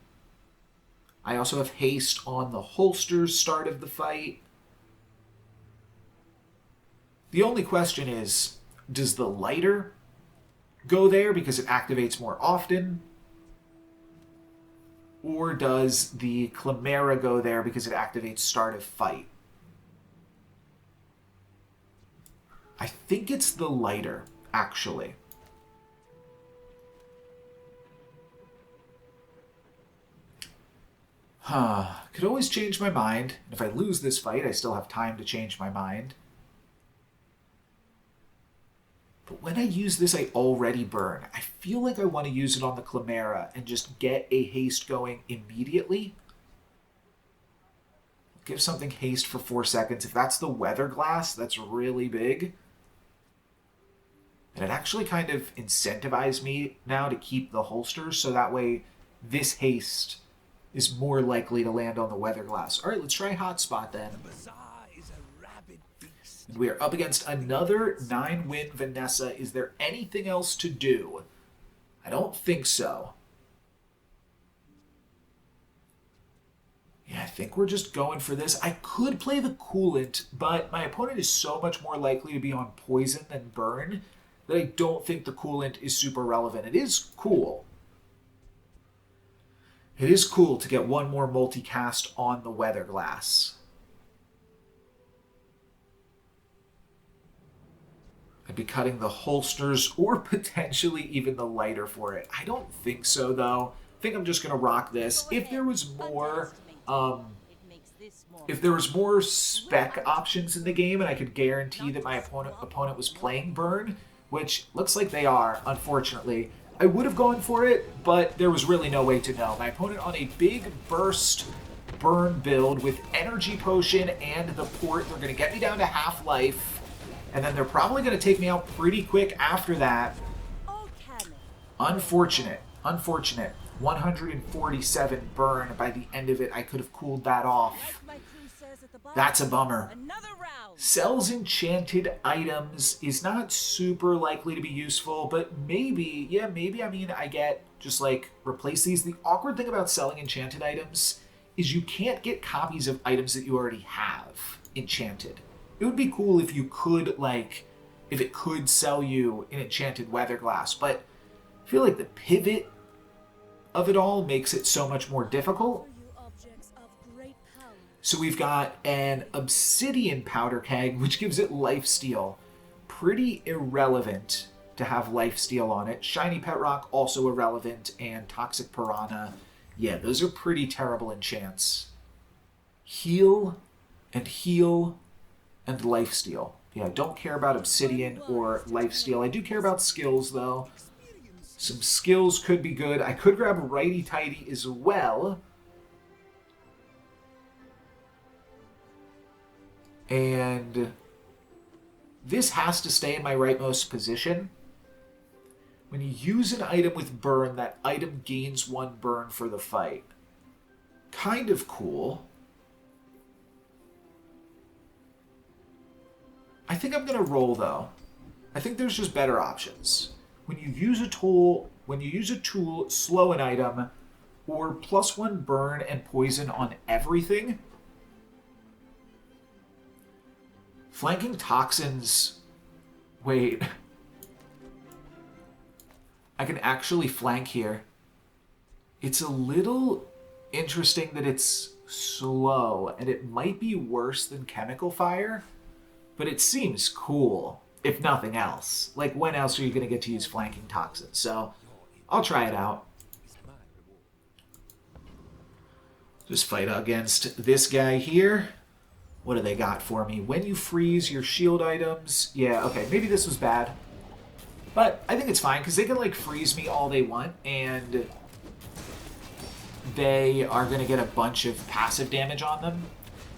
[SPEAKER 1] I also have haste on the holster's start of the fight. The only question is, does the lighter go there because it activates more often? Or does the Chimera go there because it activates start of fight? I think it's the lighter, actually. Could always change my mind. If I lose this fight, I still have time to change my mind. But when I use this, I already burn. I feel like I want to use it on the Chimera and just get a haste going immediately. Give something haste for 4 seconds. If that's the weather glass, that's really big. And it actually kind of incentivized me now to keep the holsters, so that way this haste is more likely to land on the weather glass. All right, let's try Hotspot then.
[SPEAKER 3] Bazaar is a rabid beast.
[SPEAKER 1] And we are up against another 9-win Vanessa. Is there anything else to do? I don't think so. Yeah, I think we're just going for this. I could play the Coolant, but my opponent is so much more likely to be on Poison than Burn that I don't think the Coolant is super relevant. It is cool. It is cool to get one more multicast on the weather glass. I'd be cutting the holsters or potentially even the lighter for it. I don't think so, though. I think I'm just going to rock this. If there was more... if there was more spec options in the game and I could guarantee that my opponent was playing Burn, which looks like they are, unfortunately, I would have gone for it, but there was really no way to know. My opponent on a big burst burn build with energy potion and the port. They're going to get me down to half-life, and then they're probably going to take me out pretty quick after that. Unfortunate. Unfortunate. 147 burn. By the end of it, I could have cooled that off. That's a bummer. Sells enchanted items is not super likely to be useful, but maybe, yeah, maybe, I mean, I get just like replace these. The awkward thing about selling enchanted items is you can't get copies of items that you already have enchanted. It would be cool if you could, like, if it could sell you an enchanted weather glass, but I feel like the pivot of it all makes it so much more difficult. So we've got an obsidian powder keg, which gives it lifesteal. Pretty irrelevant to have lifesteal on it. Shiny pet rock, also irrelevant, and toxic piranha. Yeah, those are pretty terrible enchants. Heal and lifesteal. Yeah, I don't care about obsidian or lifesteal. I do care about skills, though. Some skills could be good. I could grab righty tighty as well. And this has to stay in my rightmost position. When you use an item with burn, that item gains 1 burn for the fight. Kind of cool. I think I'm going to roll, though. I think there's just better options. When you use a tool, slow an item, or +1 burn and poison on everything. Flanking toxins. Wait. I can actually flank here. It's a little interesting that it's slow, and it might be worse than chemical fire, but it seems cool, if nothing else. Like, when else are you going to get to use flanking toxins? So, I'll try it out. Just fight against this guy here. What do they got for me? When you freeze your shield items. Yeah, okay, maybe this was bad. But I think it's fine, because they can, like, freeze me all they want, and they are going to get a bunch of passive damage on them.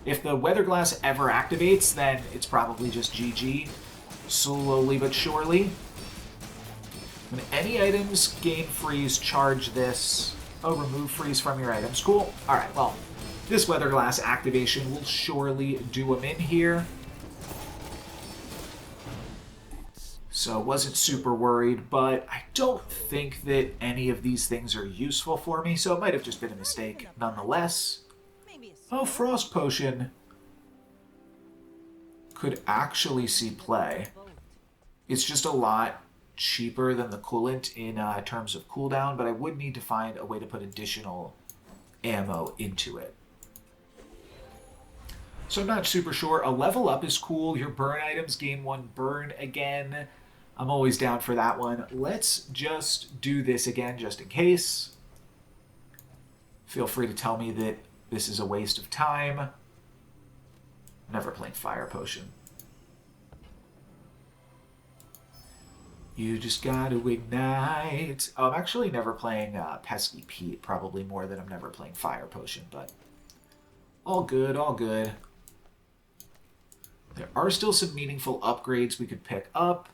[SPEAKER 1] If the Weather Glass ever activates, then it's probably just GG. Slowly but surely. When any items gain freeze, charge this. Oh, remove freeze from your items. Cool. Alright, well, this Weather Glass activation will surely do them in here. So wasn't super worried, but I don't think that any of these things are useful for me, so it might have just been a mistake nonetheless. Oh, Frost Potion could actually see play. It's just a lot cheaper than the coolant in terms of cooldown, but I would need to find a way to put additional ammo into it. So I'm not super sure. A level up is cool. Your burn items gain 1 burn again. I'm always down for that one. Let's just do this again just in case. Feel free to tell me that this is a waste of time. Never playing Fire Potion. You just gotta ignite. Oh, I'm actually never playing Pesky Pete. Probably more than I'm never playing Fire Potion, but all good, all good. There are still some meaningful upgrades we could pick up.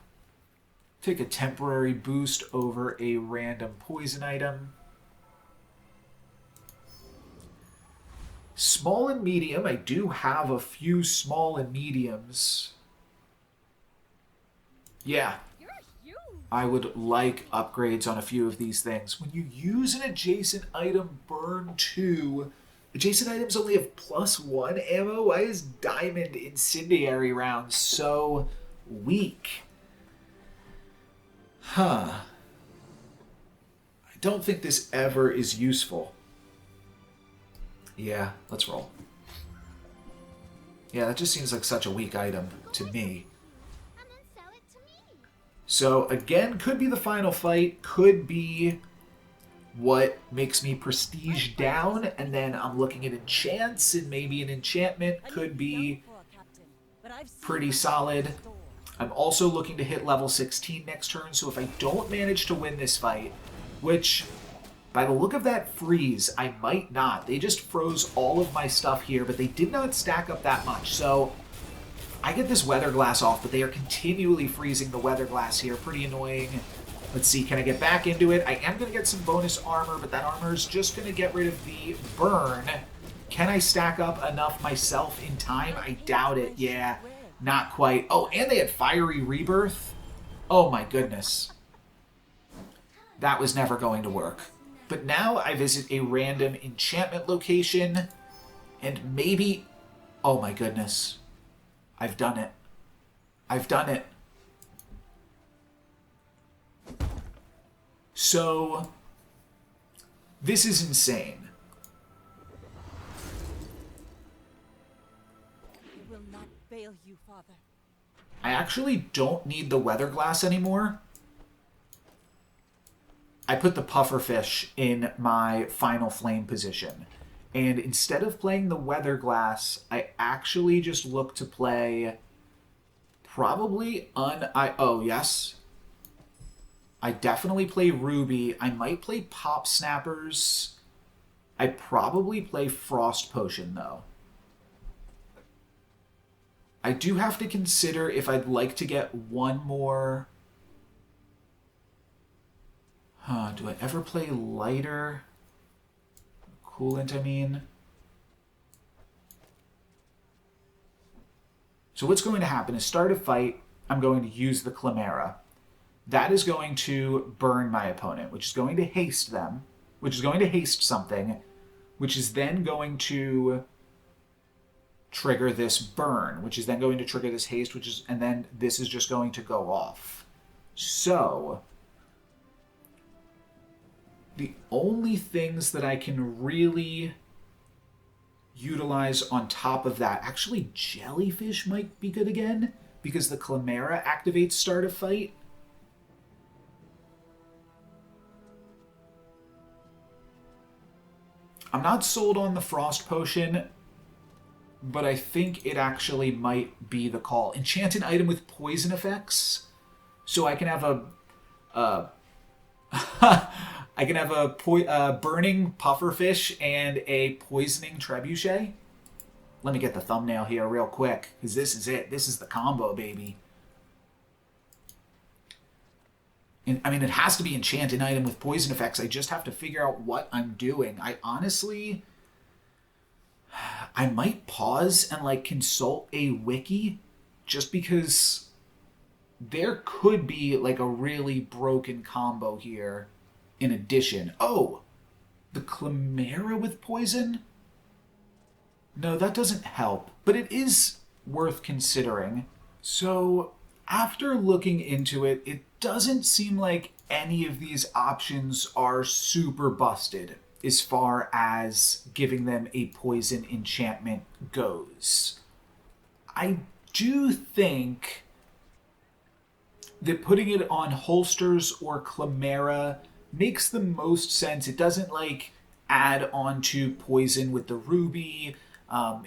[SPEAKER 1] Take a temporary boost over a random poison item. Small and medium. I do have a few small and mediums. Yeah. I would like upgrades on a few of these things. When you use an adjacent item, burn 2. Adjacent items only have +1 ammo. Why is Diamond Incendiary round so weak? Huh. I don't think this ever is useful. Yeah, let's roll. Yeah, that just seems like such a weak item to me. So, again, could be the final fight, could be what makes me prestige down, and then I'm looking at enchants, and maybe an enchantment could be pretty solid. I'm also looking to hit level 16 next turn, so if I don't manage to win this fight, which, by the look of that freeze, I might not. They just froze all of my stuff here, but they did not stack up that much, so I get this Weather Glass off, but they are continually freezing the Weather Glass here. Pretty annoying. Let's see, can I get back into it? I am going to get some bonus armor, but that armor is just going to get rid of the burn. Can I stack up enough myself in time? I doubt it. Yeah, not quite. Oh, and they had Fiery Rebirth. Oh my goodness. That was never going to work. But now I visit a random enchantment location, and maybe... Oh my goodness. I've done it. I've done it. So, this is insane.
[SPEAKER 5] I will not fail you, Father.
[SPEAKER 1] I actually don't need the weather glass anymore. I put the pufferfish in my final flame position. And instead of playing the weather glass, I actually just look to play probably oh, yes. I definitely play Ruby. I might play Pop Snappers. I'd probably play Frost Potion, though. I do have to consider if I'd like to get one more... do I ever play Lighter? Coolant, I mean. So what's going to happen is start a fight, I'm going to use the Chimera. That is going to burn my opponent, which is going to haste them, which is going to haste something, which is then going to trigger this burn, which is then going to trigger this haste, and then this is just going to go off. So, the only things that I can really utilize on top of that, actually Jellyfish might be good again, because the Chimera activates start a fight. I'm not sold on the Frost Potion, but I think it actually might be the call. Enchant an item with poison effects, so I can have a I can have a burning pufferfish and a poisoning trebuchet. Let me get the thumbnail here real quick, because this is it. This is the combo, baby. And, I mean, it has to be enchant an item with poison effects. I just have to figure out what I'm doing. I honestly... I might pause and, like, consult a wiki, just because there could be, like, a really broken combo here in addition. Oh! The Chimera with poison? No, that doesn't help, but it is worth considering. So, after looking into it, it doesn't seem like any of these options are super busted as far as giving them a poison enchantment goes. I do think that putting it on holsters or Chimera makes the most sense. It doesn't, like, add on to poison with the Ruby.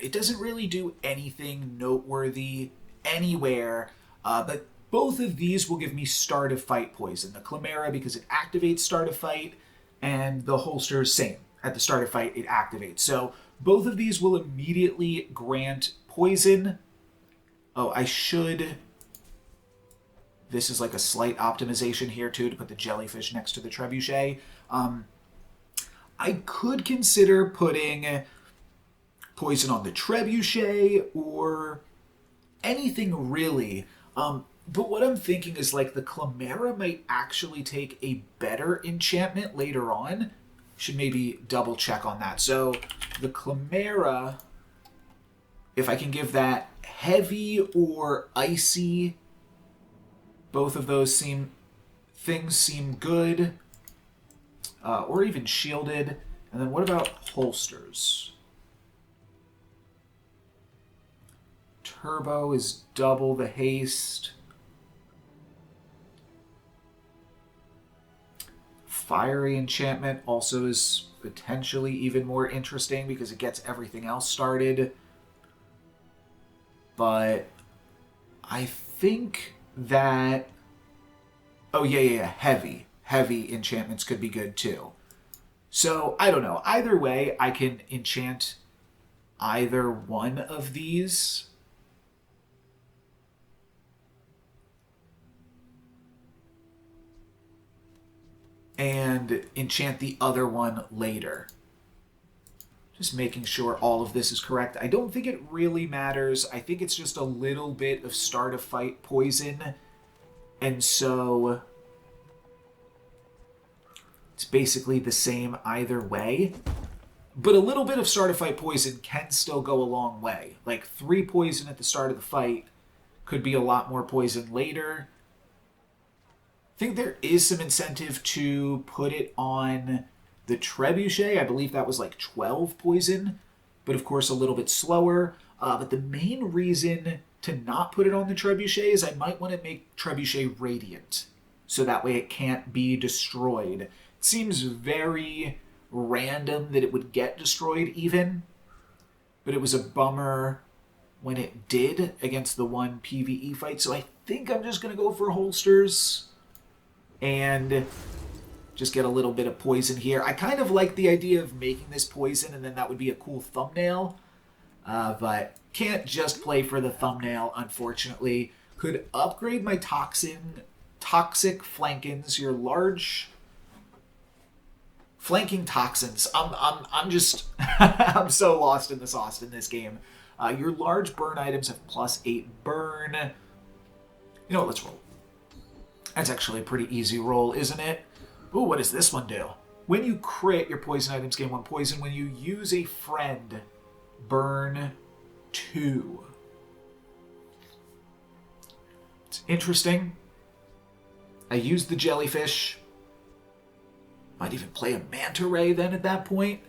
[SPEAKER 1] It doesn't really do anything noteworthy anywhere, but both of these will give me start of fight poison. The Chimera, because it activates start of fight, and the holster is same. At the start of fight, it activates. So both of these will immediately grant poison. Oh, I should... This is like a slight optimization here, too, to put the jellyfish next to the trebuchet. I could consider putting poison on the trebuchet or anything really. But what I'm thinking is, like, the Chimera might actually take a better enchantment later on. Should maybe double check on that. So the Chimera, if I can give that heavy or icy, both of those things seem good. Or even shielded. And then what about holsters? Turbo is double the haste. Fiery enchantment also is potentially even more interesting because it gets everything else started. But I think that... Oh, yeah. Heavy. Heavy enchantments could be good too. So, I don't know. Either way, I can enchant either one of these. And enchant the other one later. Just making sure all of this is correct. I don't think it really matters. I think it's just a little bit of start a fight poison. And so It's basically the same either way. But a little bit of start of fight poison can still go a long way. Like 3 poison at the start of the fight could be a lot more poison later. I think there is some incentive to put it on the Trebuchet. I believe that was like 12 poison, but of course a little bit slower. But the main reason to not put it on the Trebuchet is I might want to make Trebuchet Radiant, so that way it can't be destroyed. It seems very random that it would get destroyed even, but it was a bummer when it did against the one PvE fight, so I think I'm just going to go for holsters and just get a little bit of poison here. I kind of like the idea of making this poison, and then that would be a cool thumbnail, but can't just play for the thumbnail, unfortunately. Could upgrade my toxic flankins, your large flanking toxins. I'm just I'm so lost in the sauce in this game. Your large burn items have +8 burn. You know what, let's roll. That's actually a pretty easy roll, isn't it? Ooh, what does this one do? When you crit, your poison items gain 1 poison. When you use a friend, burn 2. It's interesting. I used the jellyfish. Might even play a manta ray then at that point.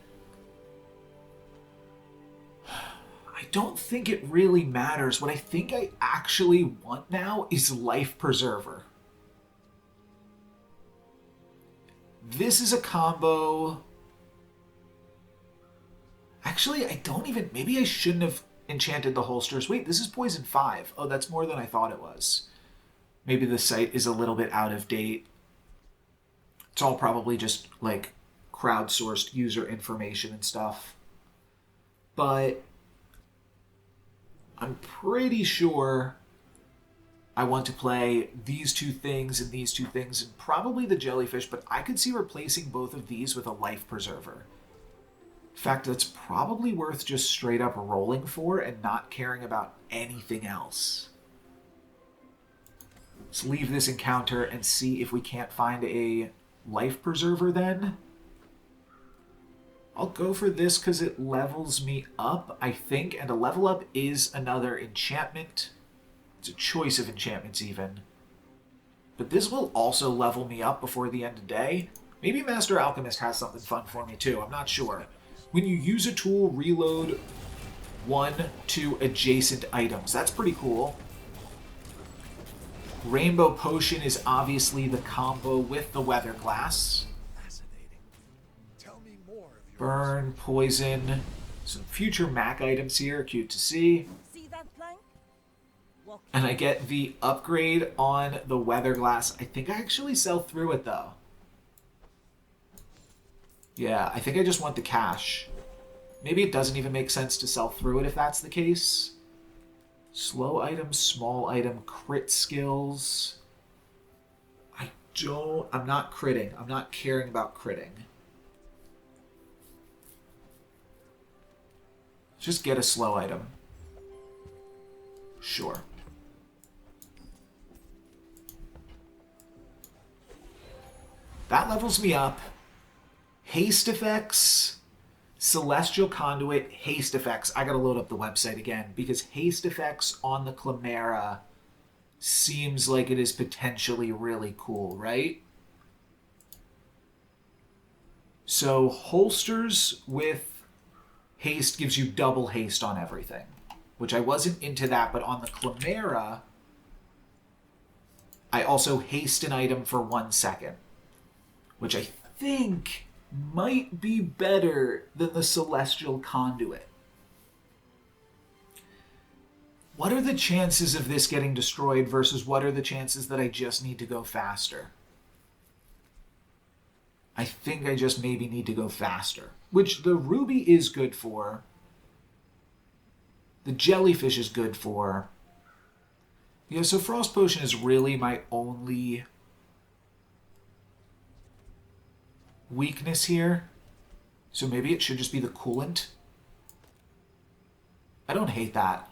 [SPEAKER 1] I don't think it really matters. What I think I actually want now is Life Preserver. This is a combo. Actually, I don't even... Maybe I shouldn't have enchanted the holsters. Wait, this is poison 5. Oh, that's more than I thought it was. Maybe the site is a little bit out of date. It's all probably just, like, crowdsourced user information and stuff. But I'm pretty sure I want to play these 2 things and these 2 things and probably the jellyfish, but I could see replacing both of these with a Life Preserver. In fact, that's probably worth just straight up rolling for and not caring about anything else. Let's leave this encounter and see if we can't find a Life Preserver then. I'll go for this because it levels me up, I think, and a level up is another enchantment. It's a choice of enchantments even. But this will also level me up before the end of the day. Maybe Master Alchemist has something fun for me too, I'm not sure. When you use a tool, reload 1 to adjacent items. That's pretty cool. Rainbow Potion is obviously the combo with the Weather Glass.
[SPEAKER 4] Fascinating. Tell me more of your
[SPEAKER 1] Burn, poison, some future Mac items here, cute to see.
[SPEAKER 5] See that plank? Walk.
[SPEAKER 1] And I get the upgrade on the Weather Glass. I think I actually sell through it though. Yeah, I think I just want the cash. Maybe it doesn't even make sense to sell through it if that's the case. Slow item, small item, crit skills. I'm not critting. I'm not caring about critting. Just get a slow item. Sure. That levels me up. Haste effects, Celestial Conduit, haste effects. I gotta load up the website again because haste effects on the Chimera seems like it is potentially really cool, right? So holsters with haste gives you double haste on everything, which I wasn't into that, but on the Chimera, I also haste an item for 1 second, which I think might be better than the Celestial Conduit. What are the chances of this getting destroyed versus what are the chances that I just need to go faster? I think I just maybe need to go faster, which the ruby is good for. The jellyfish is good for. Yeah, so Frost Potion is really my only weakness here. So maybe it should just be the coolant. I don't hate that.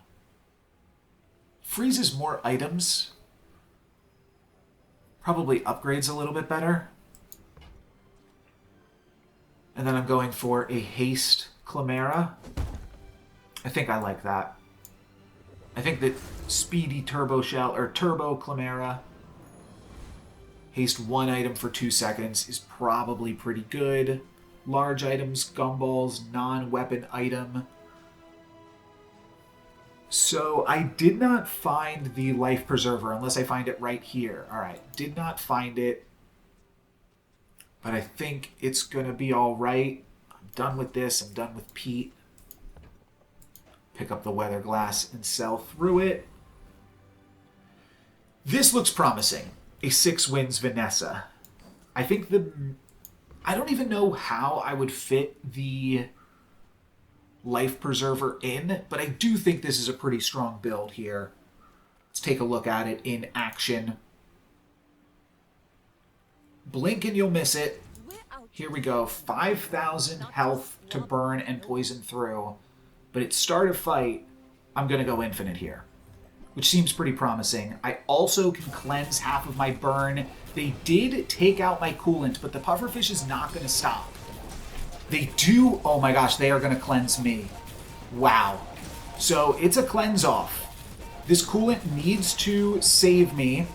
[SPEAKER 1] Freezes more items. Probably upgrades a little bit better. And then I'm going for a Haste Chimera. I think I like that. I think that Speedy Turbo Shell, or Turbo Chimera, haste 1 item for 2 seconds is probably pretty good. Large items, gumballs, non-weapon item. So I did not find the Life Preserver unless I find it right here. Alright, did not find it. But I think it's going to be alright. I'm done with this. I'm done with Pete. Pick up the weather glass and sell through it. This looks promising. A 6 wins Vanessa. I think I don't even know how I would fit the Life Preserver in, but I do think this is a pretty strong build here. Let's take a look at it in action. Blink and you'll miss it. Here we go. 5,000 health to burn and poison through. But at start of fight, I'm going to go infinite here, which seems pretty promising. I also can cleanse half of my burn. They did take out my coolant, but the pufferfish is not going to stop. They do... Oh my gosh, they are going to cleanse me. Wow. So it's a cleanse off. This coolant needs to save me.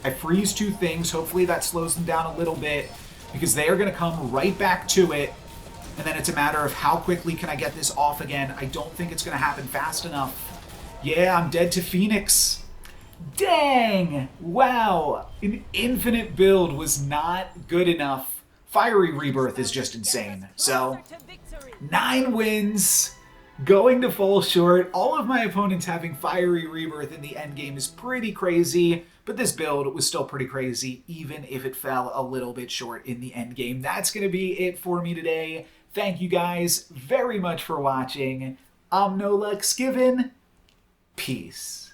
[SPEAKER 1] I freeze 2 things. Hopefully that slows them down a little bit, because they are going to come right back to it. And then it's a matter of how quickly can I get this off again. I don't think it's going to happen fast enough. Yeah, I'm dead to Phoenix. Dang! Wow. An infinite build was not good enough. Fiery Rebirth is just insane. So, 9 wins. Going to fall short. All of my opponents having Fiery Rebirth in the endgame is pretty crazy. But this build was still pretty crazy, even if it fell a little bit short in the endgame. That's going to be it for me today. Thank you guys very much for watching. I'm NoLucksGiven. Peace.